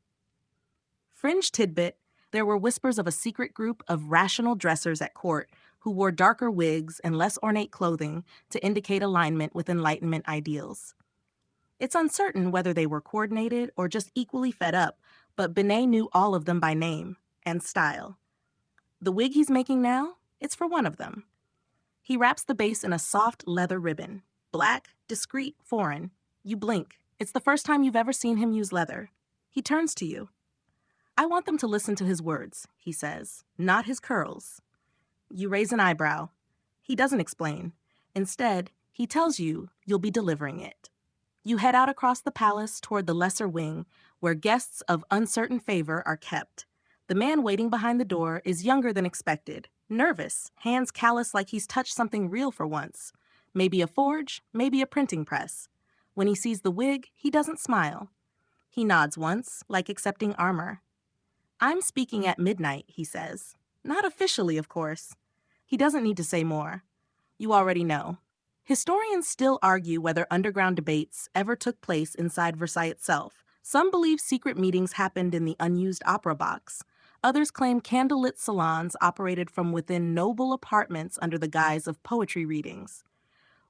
Fringe tidbit, there were whispers of a secret group of rational dressers at court who wore darker wigs and less ornate clothing to indicate alignment with Enlightenment ideals. It's uncertain whether they were coordinated or just equally fed up, but Binet knew all of them by name and style. The wig he's making now, it's for one of them. He wraps the base in a soft leather ribbon. Black, discreet, foreign. You blink. It's the first time you've ever seen him use leather. He turns to you. I want them to listen to his words, he says, not his curls. You raise an eyebrow. He doesn't explain. Instead, he tells you you'll be delivering it. You head out across the palace toward the lesser wing, where guests of uncertain favor are kept. The man waiting behind the door is younger than expected, nervous, hands callous like he's touched something real for once. Maybe a forge, maybe a printing press. When he sees the wig, he doesn't smile. He nods once, like accepting armor. I'm speaking at midnight, he says. Not officially, of course. He doesn't need to say more. You already know. Historians still argue whether underground debates ever took place inside Versailles itself. Some believe secret meetings happened in the unused opera box. Others claim candlelit salons operated from within noble apartments under the guise of poetry readings.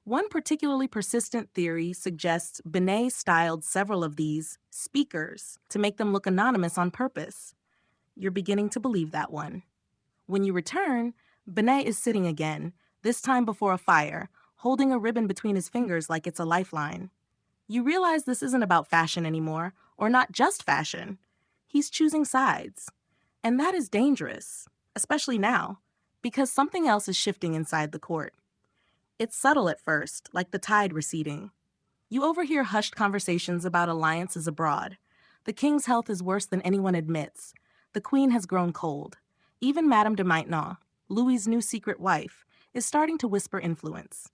One particularly persistent theory suggests Binet styled several of these speakers to make them look anonymous on purpose. You're beginning to believe that one. When you return, Binet is sitting again, this time before a fire, holding a ribbon between his fingers like it's a lifeline. You realize this isn't about fashion anymore, or not just fashion. He's choosing sides. And that is dangerous, especially now, because something else is shifting inside the court. It's subtle at first, like the tide receding. You overhear hushed conversations about alliances abroad. The king's health is worse than anyone admits. The queen has grown cold. Even Madame de Maintenon, Louis's new secret wife, is starting to whisper influence.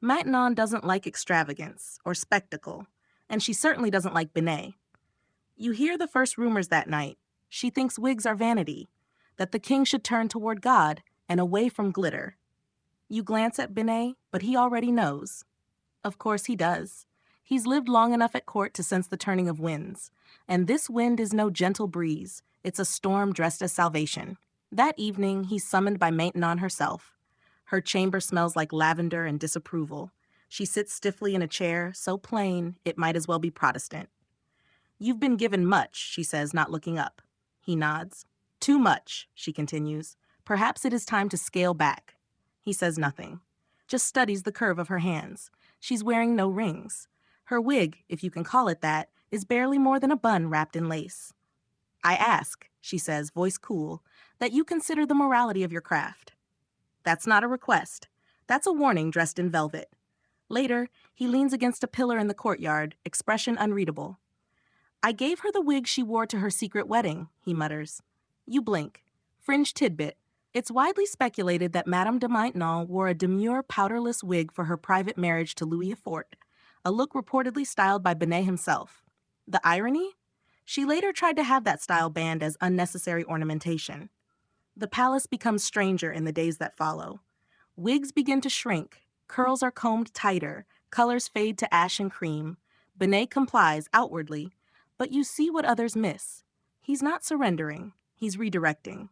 Maintenon doesn't like extravagance or spectacle, and she certainly doesn't like Binet. You hear the first rumors that night. She thinks wigs are vanity, that the king should turn toward God and away from glitter. You glance at Binet, but he already knows. Of course he does. He's lived long enough at court to sense the turning of winds, and this wind is no gentle breeze. It's a storm dressed as salvation. That evening, he's summoned by Maintenon herself. Her chamber smells like lavender and disapproval. She sits stiffly in a chair, so plain it might as well be Protestant. You've been given much, she says, not looking up. He nods. Too much, she continues. Perhaps it is time to scale back. He says nothing, just studies the curve of her hands. She's wearing no rings. Her wig, if you can call it that, is barely more than a bun wrapped in lace. I ask, she says, voice cool, that you consider the morality of your craft. That's not a request. That's a warning dressed in velvet. Later, he leans against a pillar in the courtyard, expression unreadable. I gave her the wig she wore to her secret wedding, he mutters. You blink. Fringe tidbit. It's widely speculated that Madame de Maintenon wore a demure, powderless wig for her private marriage to Louis XIV. a look reportedly styled by Benet himself. The irony? She later tried to have that style banned as unnecessary ornamentation. The palace becomes stranger in the days that follow. Wigs begin to shrink, curls are combed tighter, colors fade to ash and cream. Benet complies outwardly, but you see what others miss. He's not surrendering, he's redirecting.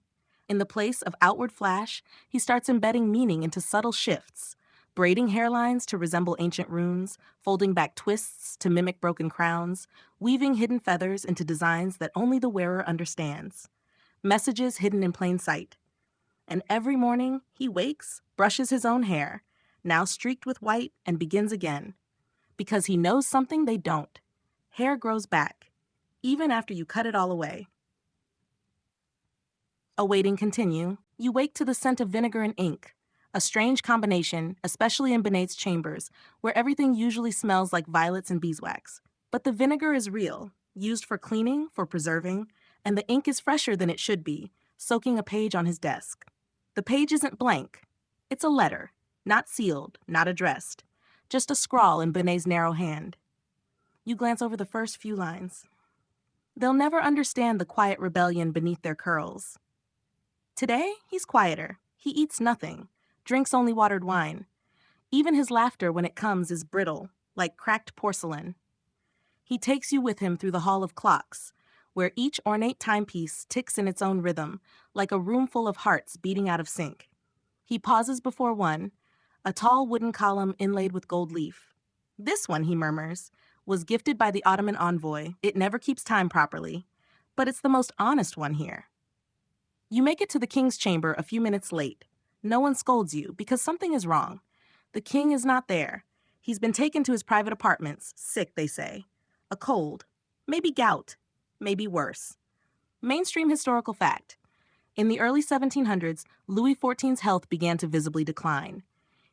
In the place of outward flash, he starts embedding meaning into subtle shifts, braiding hairlines to resemble ancient runes, folding back twists to mimic broken crowns, weaving hidden feathers into designs that only the wearer understands. Messages hidden in plain sight. And every morning, he wakes, brushes his own hair, now streaked with white, and begins again. Because he knows something they don't. Hair grows back, even after you cut it all away. Awaiting continue, you wake to the scent of vinegar and ink, a strange combination, especially in Benet's chambers, where everything usually smells like violets and beeswax. But the vinegar is real, used for cleaning, for preserving, and the ink is fresher than it should be, soaking a page on his desk. The page isn't blank. It's a letter, not sealed, not addressed, just a scrawl in Benet's narrow hand. You glance over the first few lines. They'll never understand the quiet rebellion beneath their curls. Today, he's quieter. He eats nothing, drinks only watered wine. Even his laughter when it comes is brittle, like cracked porcelain. He takes you with him through the hall of clocks, where each ornate timepiece ticks in its own rhythm, like a room full of hearts beating out of sync. He pauses before one, a tall wooden column inlaid with gold leaf. This one, he murmurs, was gifted by the Ottoman envoy. It never keeps time properly, but it's the most honest one here. You make it to the king's chamber a few minutes late. No one scolds you because something is wrong. The king is not there. He's been taken to his private apartments, sick, they say. A cold, maybe gout, maybe worse. Mainstream historical fact. In the early 1700s, Louis XIV's health began to visibly decline.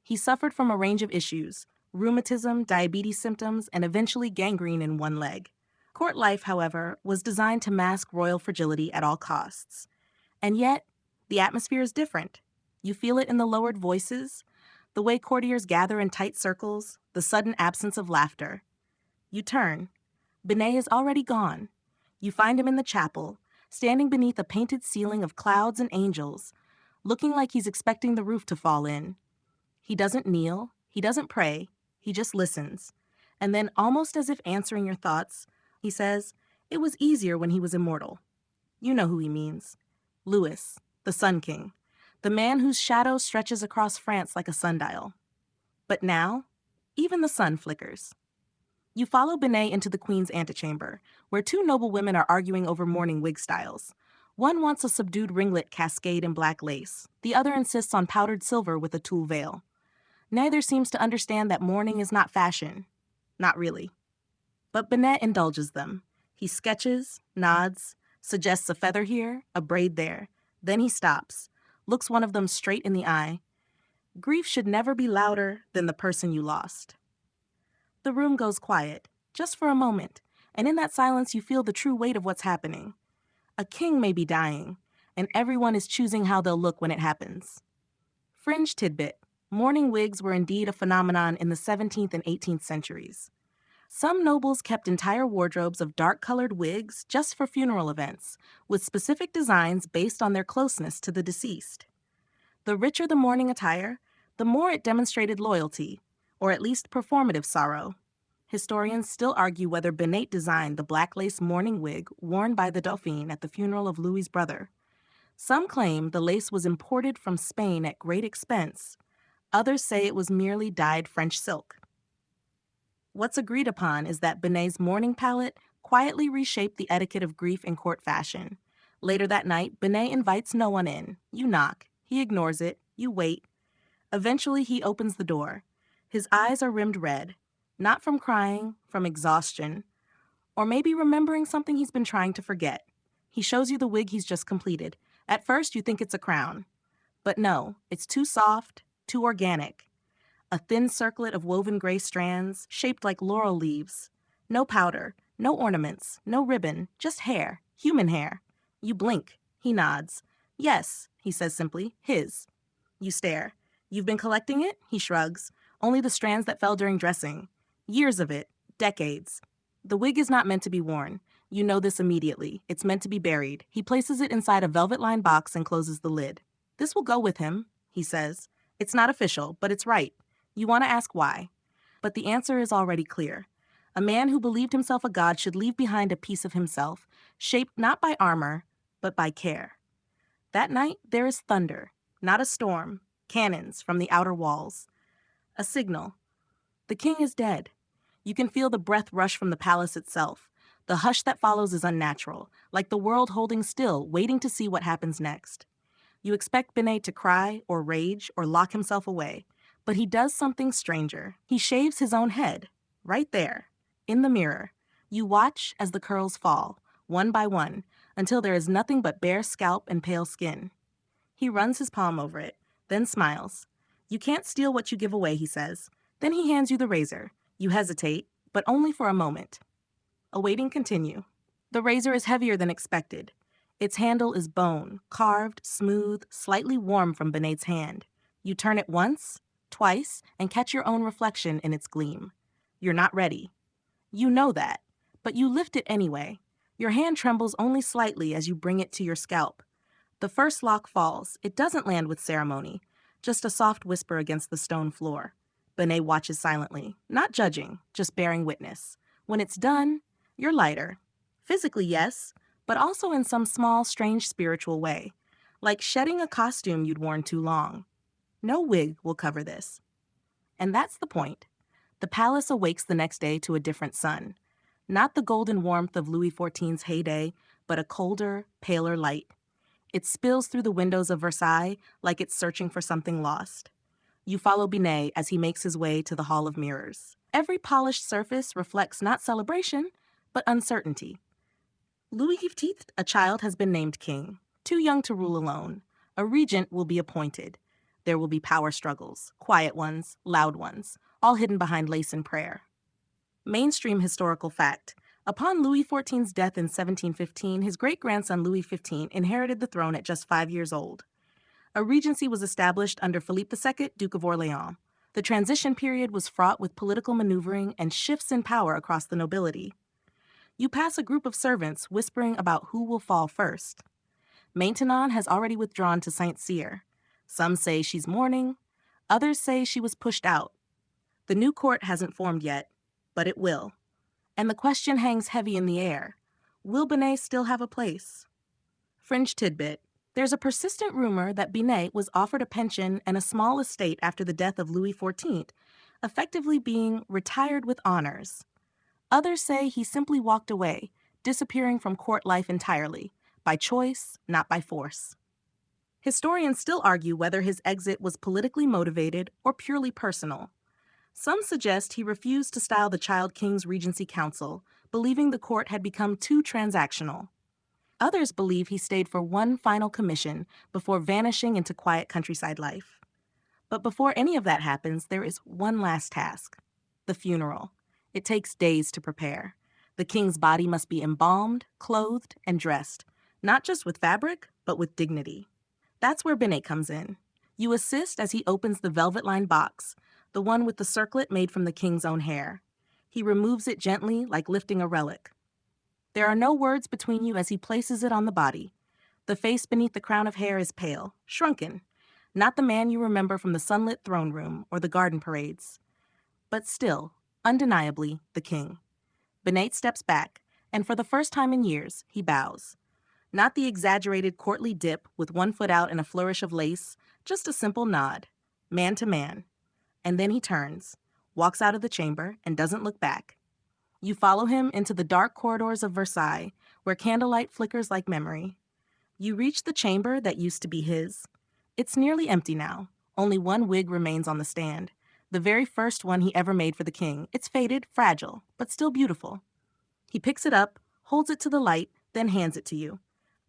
He suffered from a range of issues, rheumatism, diabetes symptoms, and eventually gangrene in one leg. Court life, however, was designed to mask royal fragility at all costs. And yet, the atmosphere is different. You feel it in the lowered voices, the way courtiers gather in tight circles, the sudden absence of laughter. You turn. Benet is already gone. You find him in the chapel, standing beneath a painted ceiling of clouds and angels, looking like he's expecting the roof to fall in. He doesn't kneel, he doesn't pray, he just listens. And then, almost as if answering your thoughts, he says, "It was easier when he was immortal." You know who he means. Louis, the Sun King, the man whose shadow stretches across France like a sundial. But now, even the sun flickers. You follow Benet into the queen's antechamber, where two noble women are arguing over mourning wig styles. One wants a subdued ringlet cascade in black lace. The other insists on powdered silver with a tulle veil. Neither seems to understand that mourning is not fashion. Not really. But Benet indulges them. He sketches, nods, suggests a feather here, a braid there. Then he stops, looks one of them straight in the eye. Grief should never be louder than the person you lost. The room goes quiet, just for a moment, and in that silence you feel the true weight of what's happening. A king may be dying, and everyone is choosing how they'll look when it happens. Fringe tidbit: mourning wigs were indeed a phenomenon in the 17th and 18th centuries. Some nobles kept entire wardrobes of dark-colored wigs just for funeral events, with specific designs based on their closeness to the deceased. The richer the mourning attire, the more it demonstrated loyalty, or at least performative sorrow. Historians still argue whether Benet designed the black lace mourning wig worn by the Dauphin at the funeral of Louis's brother. Some claim the lace was imported from Spain at great expense. Others say it was merely dyed French silk. What's agreed upon is that Benet's mourning palette quietly reshaped the etiquette of grief in court fashion. Later that night, Benet invites no one in. You knock. He ignores it. You wait. Eventually, he opens the door. His eyes are rimmed red, not from crying, from exhaustion, or maybe remembering something he's been trying to forget. He shows you the wig he's just completed. At first, you think it's a crown. But no, it's too soft, too organic. A thin circlet of woven gray strands, shaped like laurel leaves. No powder, no ornaments, no ribbon, just hair, human hair. You blink. He nods. Yes, he says simply, his. You stare. You've been collecting it? He shrugs. Only the strands that fell during dressing. Years of it. Decades. The wig is not meant to be worn. You know this immediately. It's meant to be buried. He places it inside a velvet-lined box and closes the lid. This will go with him, he says. It's not official, but it's right. You want to ask why. But the answer is already clear. A man who believed himself a god should leave behind a piece of himself, shaped not by armor, but by care. That night, there is thunder, not a storm, cannons from the outer walls. A signal. The king is dead. You can feel the breath rush from the palace itself. The hush that follows is unnatural, like the world holding still, waiting to see what happens next. You expect Benet to cry or rage or lock himself away, but he does something stranger. He shaves his own head, right there, in the mirror. You watch as the curls fall, one by one, until there is nothing but bare scalp and pale skin. He runs his palm over it, then smiles. You can't steal what you give away, he says. Then he hands you the razor. You hesitate, but only for a moment. Awaiting continue. The razor is heavier than expected. Its handle is bone, carved, smooth, slightly warm from Benet's hand. You turn it once, twice, and catch your own reflection in its gleam. You're not ready. You know that, but you lift it anyway. Your hand trembles only slightly as you bring it to your scalp. The first lock falls. It doesn't land with ceremony, just a soft whisper against the stone floor. Benet watches silently, not judging, just bearing witness. When it's done, you're lighter. Physically, yes, but also in some small, strange spiritual way, like shedding a costume you'd worn too long. No wig will cover this. And that's the point. The palace awakes the next day to a different sun. Not the golden warmth of Louis XIV's heyday, but a colder, paler light. It spills through the windows of Versailles like it's searching for something lost. You follow Benet as he makes his way to the Hall of Mirrors. Every polished surface reflects not celebration, but uncertainty. Louis XV, a child, has been named king, too young to rule alone. A regent will be appointed. There will be power struggles, quiet ones, loud ones, all hidden behind lace and prayer. Mainstream historical fact. Upon Louis XIV's death in 1715, his great-grandson Louis XV inherited the throne at just 5 years old. A regency was established under Philippe II, Duke of Orleans. The transition period was fraught with political maneuvering and shifts in power across the nobility. You pass a group of servants whispering about who will fall first. Maintenon has already withdrawn to Saint-Cyr. Some say she's mourning. Others say she was pushed out. The new court hasn't formed yet, but it will. And the question hangs heavy in the air. Will Benet still have a place? Fringe tidbit. There's a persistent rumor that Benet was offered a pension and a small estate after the death of Louis XIV, effectively being retired with honors. Others say he simply walked away, disappearing from court life entirely, by choice, not by force. Historians still argue whether his exit was politically motivated or purely personal. Some suggest he refused to style the child king's Regency Council, believing the court had become too transactional. Others believe he stayed for one final commission before vanishing into quiet countryside life. But before any of that happens, there is one last task: the funeral. It takes days to prepare. The king's body must be embalmed, clothed, and dressed, not just with fabric, but with dignity. That's where Benet comes in. You assist as he opens the velvet-lined box, the one with the circlet made from the king's own hair. He removes it gently, like lifting a relic. There are no words between you as he places it on the body. The face beneath the crown of hair is pale, shrunken, not the man you remember from the sunlit throne room or the garden parades. But still, undeniably, the king. Benet steps back, and for the first time in years, he bows. Not the exaggerated courtly dip with one foot out and a flourish of lace, just a simple nod, man to man. And then he turns, walks out of the chamber, and doesn't look back. You follow him into the dark corridors of Versailles, where candlelight flickers like memory. You reach the chamber that used to be his. It's nearly empty now. Only one wig remains on the stand, the very first one he ever made for the king. It's faded, fragile, but still beautiful. He picks it up, holds it to the light, then hands it to you.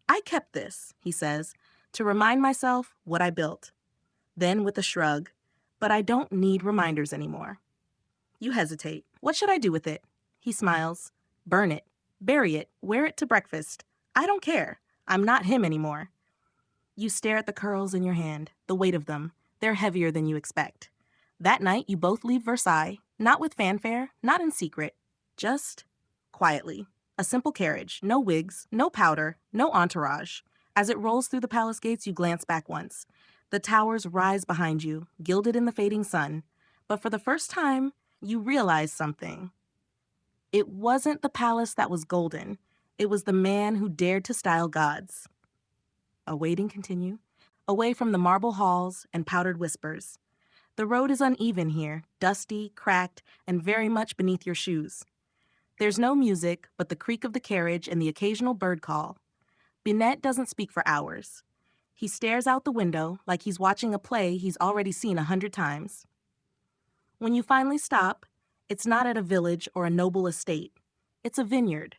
I kept this, he says, to remind myself what I built. Then with a shrug, but I don't need reminders anymore. You hesitate. What should I do with it? He smiles. Burn it. Bury it. Wear it to breakfast. I don't care. I'm not him anymore. You stare at the curls in your hand, the weight of them. They're heavier than you expect. That night, you both leave Versailles, Not with fanfare, not in secret, just quietly. A simple carriage, no wigs, no powder, no entourage. As it rolls through the palace gates, you glance back once. The towers rise behind you, gilded in the fading sun. But for the first time, you realize something. It wasn't the palace that was golden. It was the man who dared to style gods. Awaiting continue. Away from the marble halls and powdered whispers. The road is uneven here, dusty, cracked, and very much beneath your shoes. There's no music but the creak of the carriage and the occasional bird call. Binet doesn't speak for hours. He stares out the window like he's watching a play he's already seen 100 times. When you finally stop, it's not at a village or a noble estate. It's a vineyard.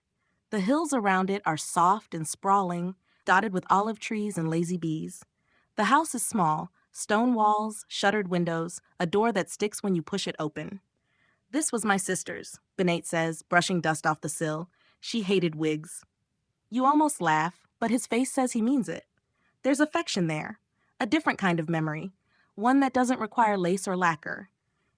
The hills around it are soft and sprawling, dotted with olive trees and lazy bees. The house is small, stone walls, shuttered windows, a door that sticks when you push it open. "This was my sister's," Benate says, brushing dust off the sill. "She hated wigs." You almost laugh, but his face says he means it. There's affection there, a different kind of memory, one that doesn't require lace or lacquer.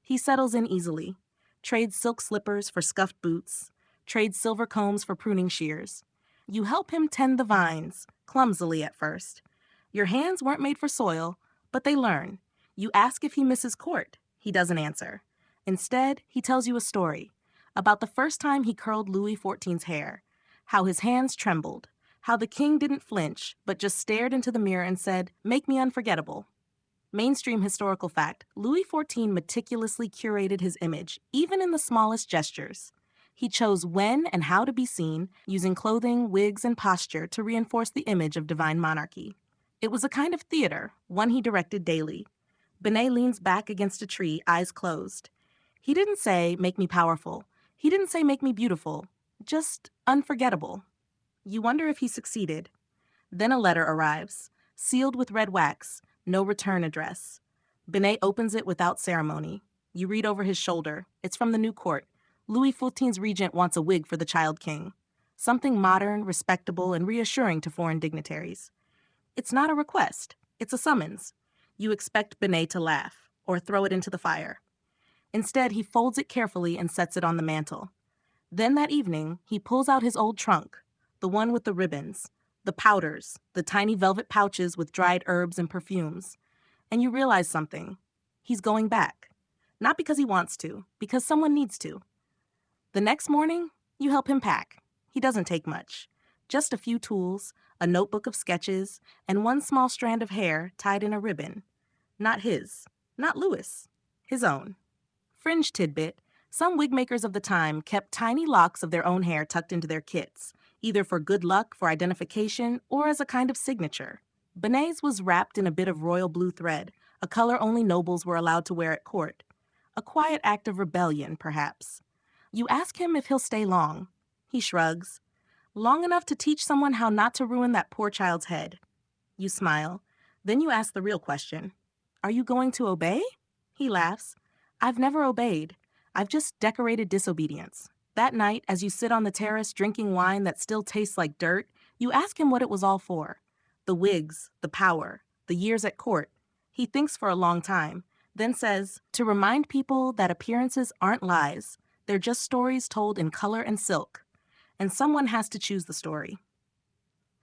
He settles in easily, trades silk slippers for scuffed boots, trades silver combs for pruning shears. You help him tend the vines, clumsily at first. Your hands weren't made for soil, but they learn. You ask if he misses court. He doesn't answer. Instead, he tells you a story about the first time he curled Louis XIV's hair, how his hands trembled, how the king didn't flinch, but just stared into the mirror and said, "Make me unforgettable." Mainstream historical fact, Louis XIV meticulously curated his image, even in the smallest gestures. He chose when and how to be seen, using clothing, wigs, and posture to reinforce the image of divine monarchy. It was a kind of theater, one he directed daily. Binet leans back against a tree, eyes closed. He didn't say, "Make me powerful." He didn't say, "Make me beautiful." Just unforgettable. You wonder if he succeeded. Then a letter arrives, sealed with red wax, no return address. Binet opens it without ceremony. You read over his shoulder. It's from the new court. Louis XIV's regent wants a wig for the child king. Something modern, respectable, and reassuring to foreign dignitaries. It's not a request. It's a summons. You expect Binet to laugh, or throw it into the fire. Instead, he folds it carefully and sets it on the mantel. Then that evening, he pulls out his old trunk, the one with the ribbons, the powders, the tiny velvet pouches with dried herbs and perfumes. And you realize something. He's going back. Not because he wants to, because someone needs to. The next morning, you help him pack. He doesn't take much. Just a few tools, a notebook of sketches, and one small strand of hair tied in a ribbon. Not his, not Louis, his own. Fringe tidbit, some wig makers of the time kept tiny locks of their own hair tucked into their kits, either for good luck, for identification, or as a kind of signature. Benet's was wrapped in a bit of royal blue thread, a color only nobles were allowed to wear at court. A quiet act of rebellion, perhaps. You ask him if he'll stay long. He shrugs. Long enough to teach someone how not to ruin that poor child's head. You smile. Then you ask the real question. Are you going to obey? He laughs. I've never obeyed. I've just decorated disobedience. That night, as you sit on the terrace drinking wine that still tastes like dirt, you ask him what it was all for. The wigs, the power, the years at court. He thinks for a long time, then says, to remind people that appearances aren't lies. They're just stories told in color and silk. And someone has to choose the story.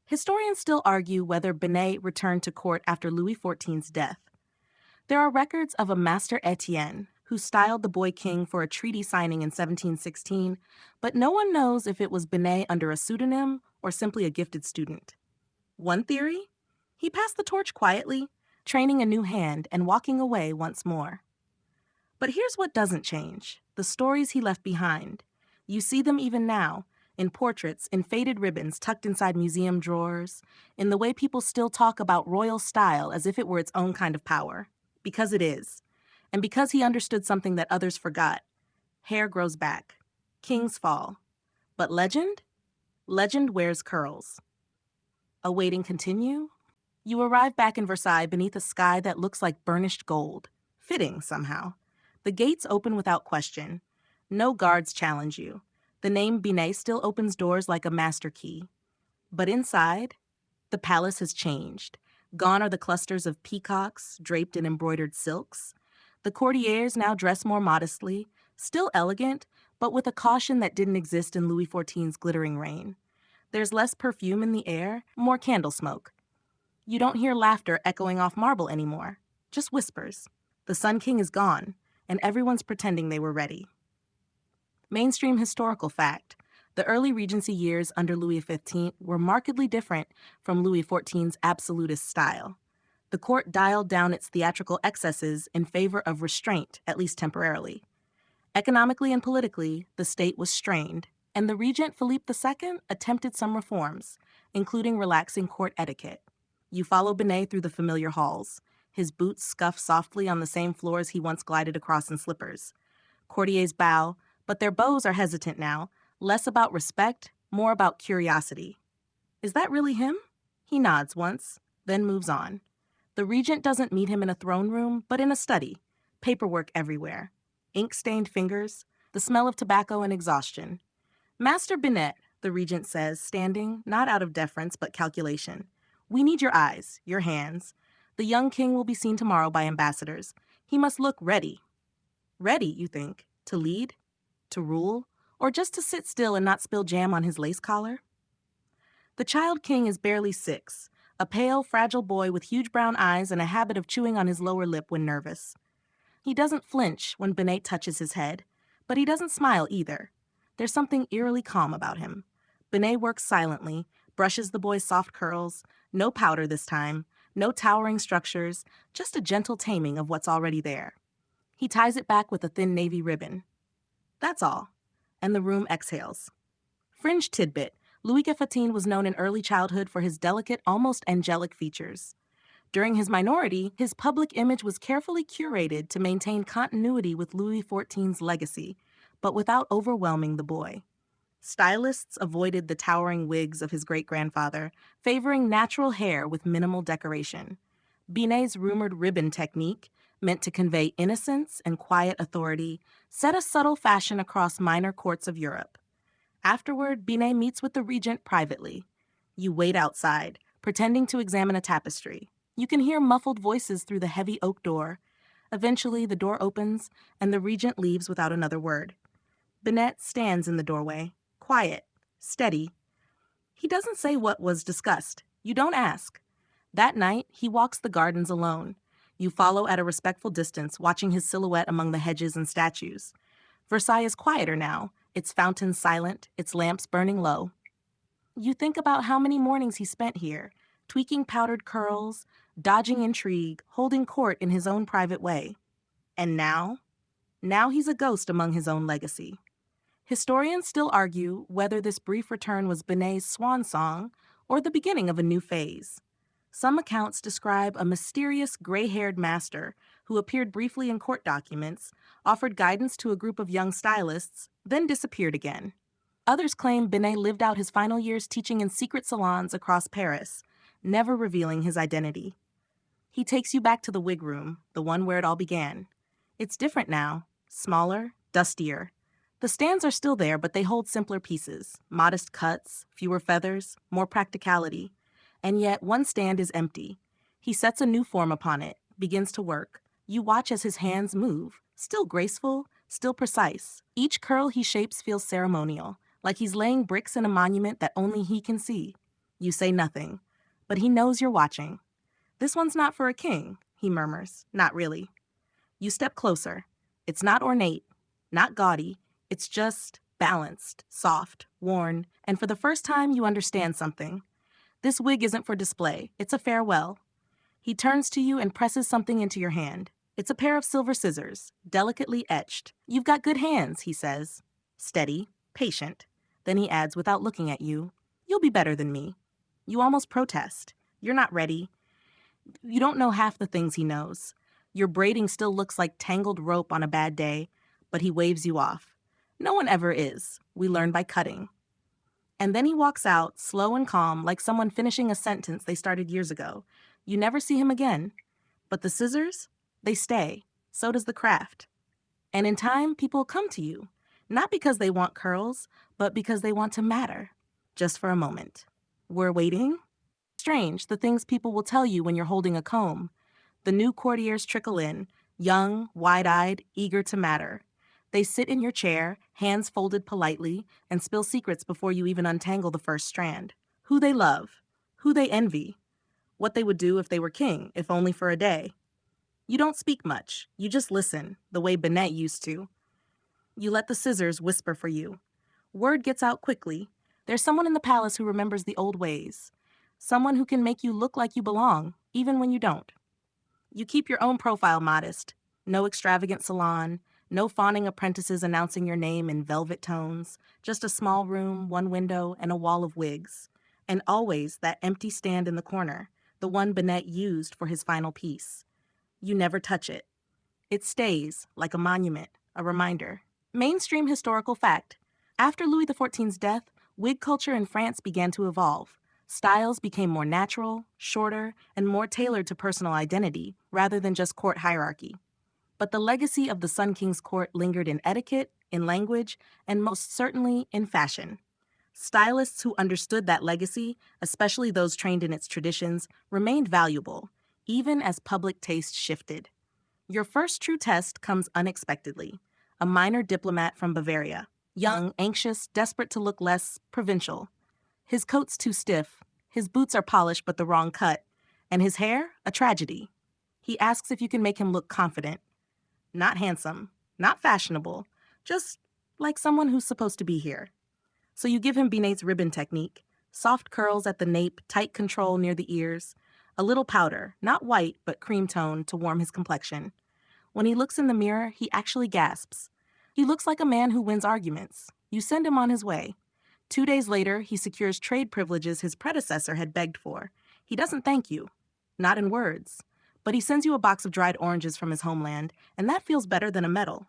Historians still argue whether Binet returned to court after Louis XIV's death. There are records of a Master Etienne, who styled the boy king for a treaty signing in 1716, but no one knows if it was Binet under a pseudonym or simply a gifted student. One theory? He passed the torch quietly, training a new hand and walking away once more. But here's what doesn't change, the stories he left behind. You see them even now, in portraits, in faded ribbons tucked inside museum drawers, in the way people still talk about royal style as if it were its own kind of power. Because it is. And because he understood something that others forgot. Hair grows back. Kings fall. But legend? Legend wears curls. Awaiting continue? You arrive back in Versailles beneath a sky that looks like burnished gold. Fitting, somehow. The gates open without question. No guards challenge you. The name Binet still opens doors like a master key. But inside, the palace has changed. Gone are the clusters of peacocks draped in embroidered silks. The courtiers now dress more modestly, Still elegant, but with a caution that didn't exist in Louis XIV's glittering reign. There's less perfume in the air, more candle smoke. You don't hear laughter echoing off marble anymore, just whispers. The Sun King is gone, and everyone's pretending they were ready. Mainstream historical fact: the early Regency years under Louis XV were markedly different from Louis XIV's absolutist style. The court dialed down its theatrical excesses in favor of restraint, at least temporarily. Economically and politically, the state was strained, and the regent Philippe II attempted some reforms, including relaxing court etiquette. You follow Benet through the familiar halls. His boots scuff softly on the same floors he once glided across in slippers. Courtiers bow, but their bows are hesitant now, less about respect, more about curiosity. Is that really him? He nods once, then moves on. The regent doesn't meet him in a throne room, but in a study. Paperwork everywhere. Ink-stained fingers, the smell of tobacco and exhaustion. Master Binet, the regent says, standing, not out of deference but calculation. We need your eyes, your hands. The young king will be seen tomorrow by ambassadors. He must look ready. Ready, you think, to lead, to rule, or just to sit still and not spill jam on his lace collar? The child king is barely 6, a pale, fragile boy with huge brown eyes and a habit of chewing on his lower lip when nervous. He doesn't flinch when Benet touches his head, but he doesn't smile either. There's something eerily calm about him. Benet works silently, brushes the boy's soft curls, no powder this time, no towering structures, just a gentle taming of what's already there. He ties it back with a thin navy ribbon. That's all. And the room exhales. Fringe tidbit: Louis XIV was known in early childhood for his delicate, almost angelic features. During his minority, his public image was carefully curated to maintain continuity with Louis XIV's legacy, but without overwhelming the boy. Stylists avoided the towering wigs of his great-grandfather, favoring natural hair with minimal decoration. Binet's rumored ribbon technique, meant to convey innocence and quiet authority, set a subtle fashion across minor courts of Europe. Afterward, Binet meets with the regent privately. You wait outside, pretending to examine a tapestry. You can hear muffled voices through the heavy oak door. Eventually, the door opens, and the regent leaves without another word. Binet stands in the doorway, quiet, steady. He doesn't say what was discussed. You don't ask. That night, he walks the gardens alone. You follow at a respectful distance, watching his silhouette among the hedges and statues. Versailles is quieter now, its fountains silent, its lamps burning low. You think about how many mornings he spent here, tweaking powdered curls, dodging intrigue, holding court in his own private way. And now? Now he's a ghost among his own legacy. Historians still argue whether this brief return was Benet's swan song or the beginning of a new phase. Some accounts describe a mysterious gray-haired master who appeared briefly in court documents, offered guidance to a group of young stylists, then disappeared again. Others claim Benet lived out his final years teaching in secret salons across Paris, never revealing his identity. He takes you back to the wig room, the one where it all began. It's different now, smaller, dustier. The stands are still there, but they hold simpler pieces, modest cuts, fewer feathers, more practicality. And yet one stand is empty. He sets a new form upon it, begins to work. You watch as his hands move, still graceful, still precise. Each curl he shapes feels ceremonial, like he's laying bricks in a monument that only he can see. You say nothing, but he knows you're watching. This one's not for a king, he murmurs. Not really. You step closer. It's not ornate, not gaudy. It's just balanced, soft, worn, and for the first time you understand something. This wig isn't for display. It's a farewell. He turns to you and presses something into your hand. It's a pair of silver scissors, delicately etched. You've got good hands, he says. Steady, patient. Then he adds, without looking at you, you'll be better than me. You almost protest. You're not ready. You don't know half the things he knows. Your braiding still looks like tangled rope on a bad day, but he waves you off. No one ever is. We learn by cutting. And then he walks out, slow and calm, like someone finishing a sentence they started years ago. You never see him again. But the scissors, they stay. So does the craft. And in time, people come to you, not because they want curls, but because they want to matter, just for a moment. We're waiting. Strange, the things people will tell you when you're holding a comb. The new courtiers trickle in, young, wide-eyed, eager to matter. They sit in your chair, hands folded politely, and spill secrets before you even untangle the first strand. Who they love, who they envy, what they would do if they were king, if only for a day. You don't speak much, you just listen, the way Bennett used to. You let the scissors whisper for you. Word gets out quickly. There's someone in the palace who remembers the old ways. Someone who can make you look like you belong, even when you don't. You keep your own profile modest. No extravagant salon, no fawning apprentices announcing your name in velvet tones, just a small room, one window, and a wall of wigs. And always that empty stand in the corner, the one Bennett used for his final piece. You never touch it. It stays, like a monument, a reminder. Mainstream historical fact. After Louis XIV's death, wig culture in France began to evolve. Styles became more natural, shorter, and more tailored to personal identity, rather than just court hierarchy. But the legacy of the Sun King's court lingered in etiquette, in language, and most certainly in fashion. Stylists who understood that legacy, especially those trained in its traditions, remained valuable, even as public taste shifted. Your first true test comes unexpectedly. A minor diplomat from Bavaria. Young, anxious, desperate to look less provincial. His coat's too stiff, his boots are polished but the wrong cut, and his hair, a tragedy. He asks if you can make him look confident. Not handsome, not fashionable, just like someone who's supposed to be here. So you give him Binet's ribbon technique. Soft curls at the nape, tight control near the ears. A little powder, not white but cream tone to warm his complexion. When he looks in the mirror, he actually gasps. He looks like a man who wins arguments. You send him on his way. 2 days later, he secures trade privileges his predecessor had begged for. He doesn't thank you. Not in words. But he sends you a box of dried oranges from his homeland, and that feels better than a medal.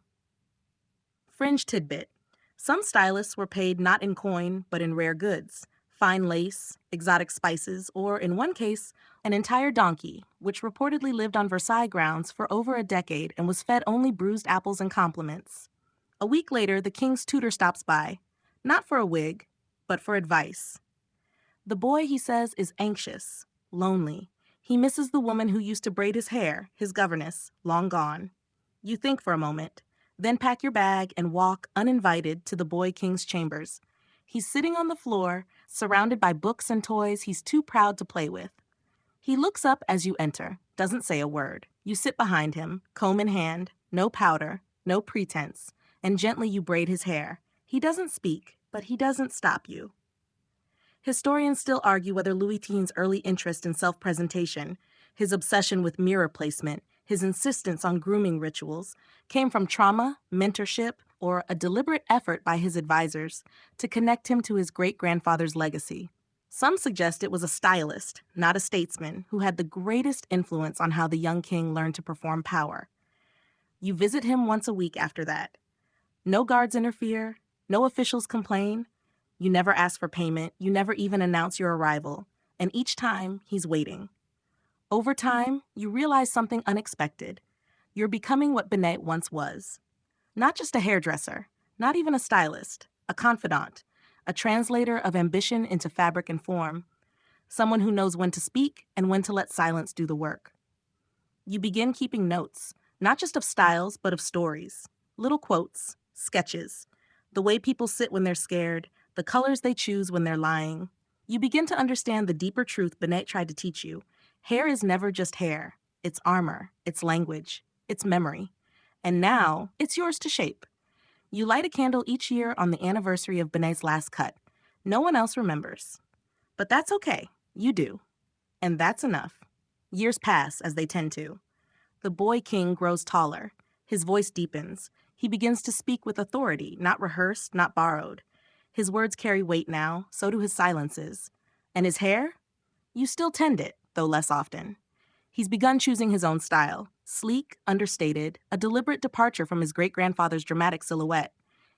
Fringe tidbit. Some stylists were paid not in coin, but in rare goods. Fine lace, exotic spices, or, in one case, an entire donkey, which reportedly lived on Versailles grounds for over a decade and was fed only bruised apples and compliments. A week later, the king's tutor stops by. Not for a wig, but for advice. The boy, he says, is anxious, lonely. He misses the woman who used to braid his hair, his governess, long gone. You think for a moment, then pack your bag and walk, uninvited, to the boy king's chambers. He's sitting on the floor, surrounded by books and toys he's too proud to play with. He looks up as you enter, doesn't say a word. You sit behind him, comb in hand, no powder, no pretense, and gently you braid his hair. He doesn't speak, but he doesn't stop you. Historians still argue whether Louis XIV's early interest in self-presentation, his obsession with mirror placement, his insistence on grooming rituals, came from trauma, mentorship, or a deliberate effort by his advisors to connect him to his great-grandfather's legacy. Some suggest it was a stylist, not a statesman, who had the greatest influence on how the young king learned to perform power. You visit him once a week after that. No guards interfere, no officials complain. You never ask for payment, you never even announce your arrival, and each time, he's waiting. Over time, you realize something unexpected. You're becoming what Bennett once was. Not just a hairdresser, not even a stylist, a confidant, a translator of ambition into fabric and form, someone who knows when to speak and when to let silence do the work. You begin keeping notes, not just of styles, but of stories, little quotes, sketches, the way people sit when they're scared, the colors they choose when they're lying. You begin to understand the deeper truth Bennett tried to teach you. Hair is never just hair. It's armor, it's language, it's memory. And now, it's yours to shape. You light a candle each year on the anniversary of Bennett's last cut. No one else remembers. But that's okay. You do. And that's enough. Years pass, as they tend to. The boy king grows taller. His voice deepens. He begins to speak with authority, not rehearsed, not borrowed. His words carry weight now, so do his silences. And his hair? You still tend it, though less often. He's begun choosing his own style. Sleek, understated, a deliberate departure from his great-grandfather's dramatic silhouette.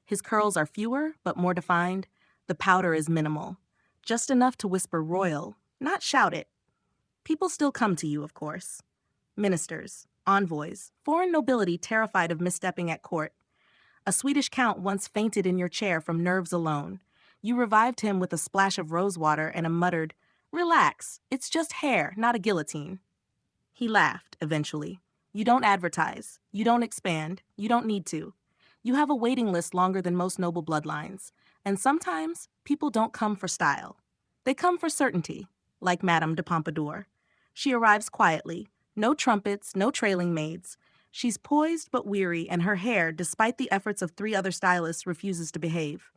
His curls are fewer, but more defined. The powder is minimal. Just enough to whisper royal, not shout it. People still come to you, of course. Ministers, envoys, foreign nobility terrified of misstepping at court. A Swedish count once fainted in your chair from nerves alone. You revived him with a splash of rose water and a muttered, "Relax, it's just hair, not a guillotine." He laughed, eventually. You don't advertise. You don't expand. You don't need to. You have a waiting list longer than most noble bloodlines, and sometimes people don't come for style. They come for certainty, like Madame de Pompadour. She arrives quietly, no trumpets, no trailing maids. She's poised but weary, and her hair, despite the efforts of three other stylists, refuses to behave.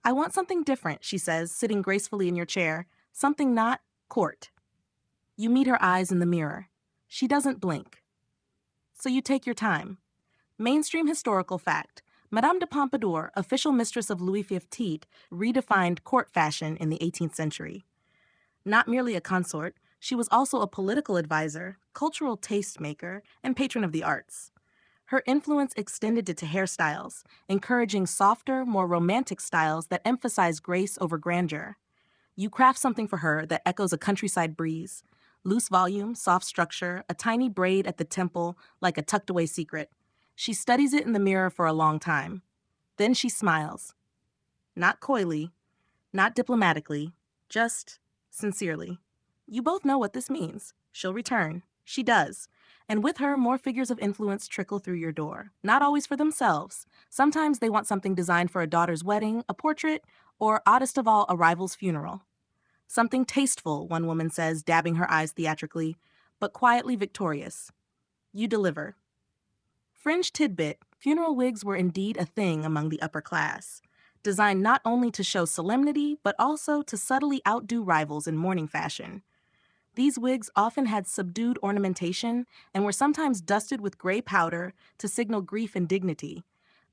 I want something different, she says, sitting gracefully in your chair. Something not court. You meet her eyes in the mirror. She doesn't blink. So you take your time. Mainstream historical fact. Madame de Pompadour, official mistress of Louis XV, redefined court fashion in the 18th century. Not merely a consort, she was also a political advisor, cultural tastemaker, and patron of the arts. Her influence extended to hairstyles, encouraging softer, more romantic styles that emphasize grace over grandeur. You craft something for her that echoes a countryside breeze. Loose volume, soft structure, a tiny braid at the temple like a tucked-away secret. She studies it in the mirror for a long time. Then she smiles. Not coyly, not diplomatically, just sincerely. You both know what this means. She'll return. She does. And with her, more figures of influence trickle through your door. Not always for themselves. Sometimes they want something designed for a daughter's wedding, a portrait, or, oddest of all, a rival's funeral. Something tasteful, one woman says, dabbing her eyes theatrically, but quietly victorious. You deliver. Fringe tidbit, funeral wigs were indeed a thing among the upper class, designed not only to show solemnity, but also to subtly outdo rivals in mourning fashion. These wigs often had subdued ornamentation and were sometimes dusted with gray powder to signal grief and dignity,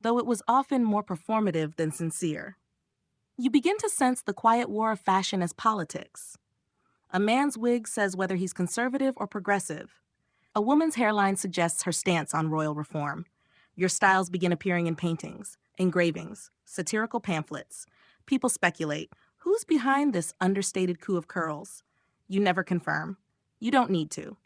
though it was often more performative than sincere. You begin to sense the quiet war of fashion as politics. A man's wig says whether he's conservative or progressive. A woman's hairline suggests her stance on royal reform. Your styles begin appearing in paintings, engravings, satirical pamphlets. People speculate, who's behind this understated coup of curls? You never confirm. You don't need to.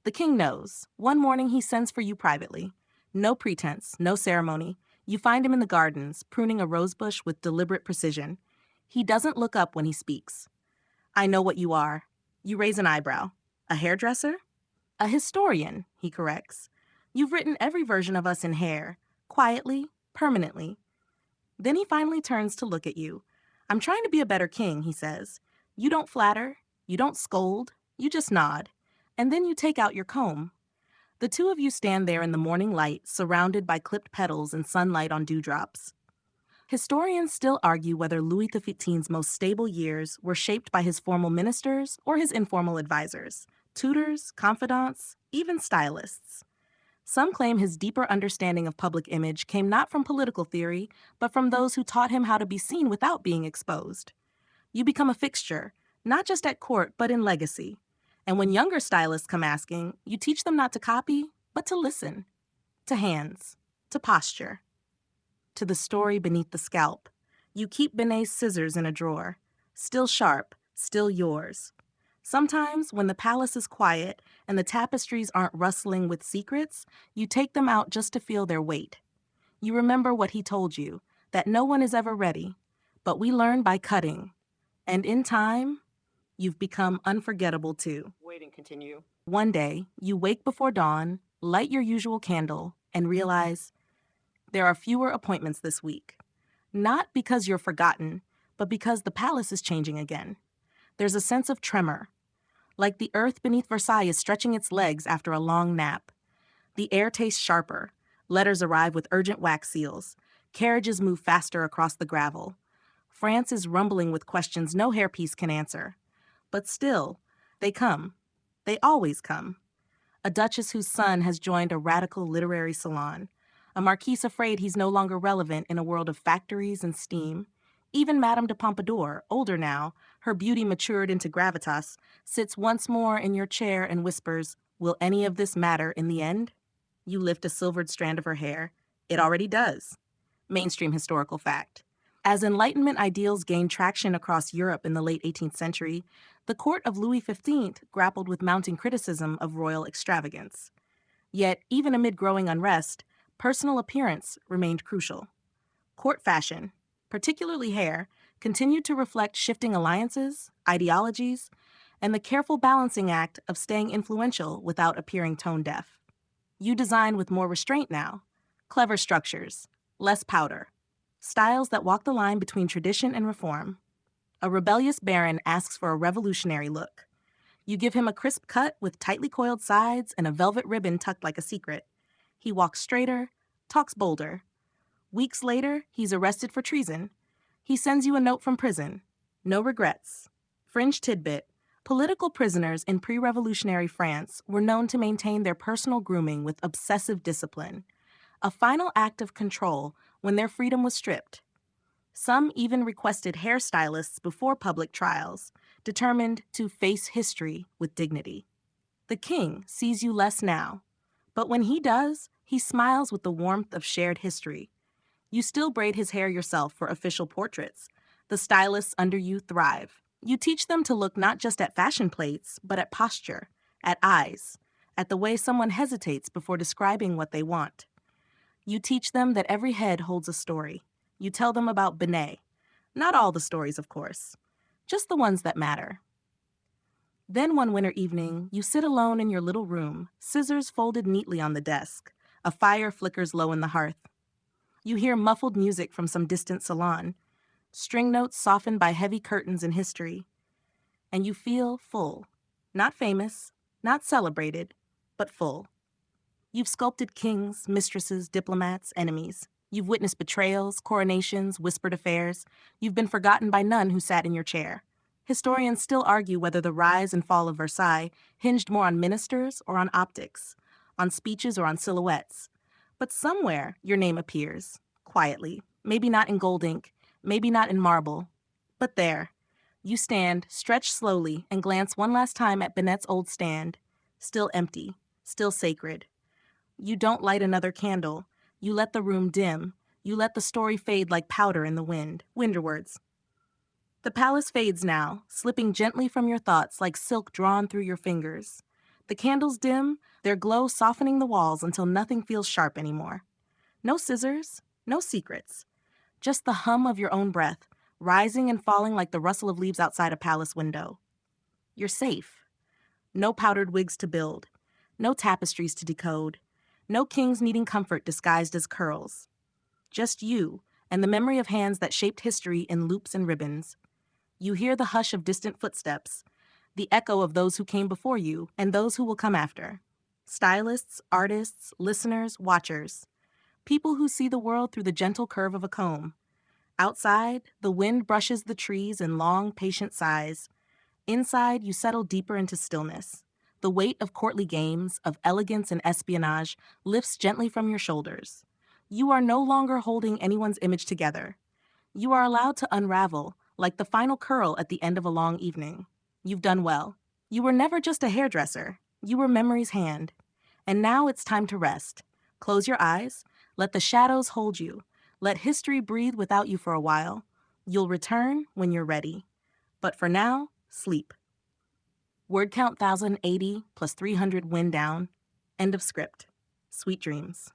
The king knows. One morning he sends for you privately. No pretense, no ceremony. You find him in the gardens, pruning a rosebush with deliberate precision. He doesn't look up when he speaks. I know what you are. You raise an eyebrow. A hairdresser? A historian, he corrects. You've written every version of us in hair, quietly, permanently. Then he finally turns to look at you. I'm trying to be a better king, he says. You don't flatter, you don't scold, you just nod. And then you take out your comb. The two of you stand there in the morning light, surrounded by clipped petals and sunlight on dewdrops. Historians still argue whether Louis XV's most stable years were shaped by his formal ministers or his informal advisors, tutors, confidants, even stylists. Some claim his deeper understanding of public image came not from political theory, but from those who taught him how to be seen without being exposed. You become a fixture, not just at court, but in legacy. And when younger stylists come asking, you teach them not to copy, but to listen. To hands, to posture, to the story beneath the scalp. You keep Benet's scissors in a drawer, still sharp, still yours. Sometimes, when the palace is quiet and the tapestries aren't rustling with secrets, you take them out just to feel their weight. You remember what he told you, that no one is ever ready, but we learn by cutting. And in time, you've become unforgettable too. Wait and continue. One day, you wake before dawn, light your usual candle, and realize there are fewer appointments this week. Not because you're forgotten, but because the palace is changing again. There's a sense of tremor, like the earth beneath Versailles is stretching its legs after a long nap. The air tastes sharper. Letters arrive with urgent wax seals. Carriages move faster across the gravel. France is rumbling with questions no hairpiece can answer. But still, they come. They always come. A duchess whose son has joined a radical literary salon. A marquise afraid he's no longer relevant in a world of factories and steam. Even Madame de Pompadour, older now, her beauty matured into gravitas, sits once more in your chair and whispers, "Will any of this matter in the end?" You lift a silvered strand of her hair. It already does. Mainstream historical fact. As Enlightenment ideals gained traction across Europe in the late 18th century, the court of Louis XV grappled with mounting criticism of royal extravagance. Yet, even amid growing unrest, personal appearance remained crucial. Court fashion, particularly hair, continued to reflect shifting alliances, ideologies, and the careful balancing act of staying influential without appearing tone-deaf. You design with more restraint now. Clever structures, Less powder. Styles that walk the line between tradition and reform. A rebellious baron asks for a revolutionary look. You give him a crisp cut with tightly coiled sides and a velvet ribbon tucked like a secret. He walks straighter, talks bolder. Weeks later, he's arrested for treason. He sends you a note from prison. No regrets. Fringe tidbit. Political prisoners in pre-revolutionary France were known to maintain their personal grooming with obsessive discipline, a final act of control when their freedom was stripped. Some even requested hairstylists before public trials, determined to face history with dignity. The king sees you less now, but when he does, he smiles with the warmth of shared history. You still braid his hair yourself for official portraits. The stylists under you thrive. You teach them to look not just at fashion plates, but at posture, at eyes, at the way someone hesitates before describing what they want. You teach them that every head holds a story. You tell them about Benet. Not all the stories, of course, just the ones that matter. Then one winter evening, you sit alone in your little room, scissors folded neatly on the desk. A fire flickers low in the hearth. You hear muffled music from some distant salon, string notes softened by heavy curtains in history. And you feel full. Not famous, not celebrated, but full. You've sculpted kings, mistresses, diplomats, enemies. You've witnessed betrayals, coronations, whispered affairs. You've been forgotten by none who sat in your chair. Historians still argue whether the rise and fall of Versailles hinged more on ministers or on optics, on speeches or on silhouettes. But somewhere your name appears, quietly, maybe not in gold ink, maybe not in marble, but there. You stand, stretch slowly, and glance one last time at Benet's old stand, still empty, still sacred. You don't light another candle. You let the room dim. You let the story fade like powder in the wind. Winterwards. The palace fades now, slipping gently from your thoughts like silk drawn through your fingers. The candles dim, their glow softening the walls until nothing feels sharp anymore. No scissors, no secrets. Just the hum of your own breath, rising and falling like the rustle of leaves outside a palace window. You're safe. No powdered wigs to build. No tapestries to decode. No kings needing comfort disguised as curls. Just you and the memory of hands that shaped history in loops and ribbons. You hear the hush of distant footsteps, the echo of those who came before you and those who will come after. Stylists, artists, listeners, watchers. People who see the world through the gentle curve of a comb. Outside, the wind brushes the trees in long, patient sighs. Inside, you settle deeper into stillness. The weight of courtly games, of elegance and espionage, lifts gently from your shoulders. You are no longer holding anyone's image together. You are allowed to unravel, like the final curl at the end of a long evening. You've done well. You were never just a hairdresser. You were memory's hand. And now it's time to rest. Close your eyes. Let the shadows hold you. Let history breathe without you for a while. You'll return when you're ready. But for now, sleep. Word count 1080 plus 300 wind down. End of script. Sweet dreams.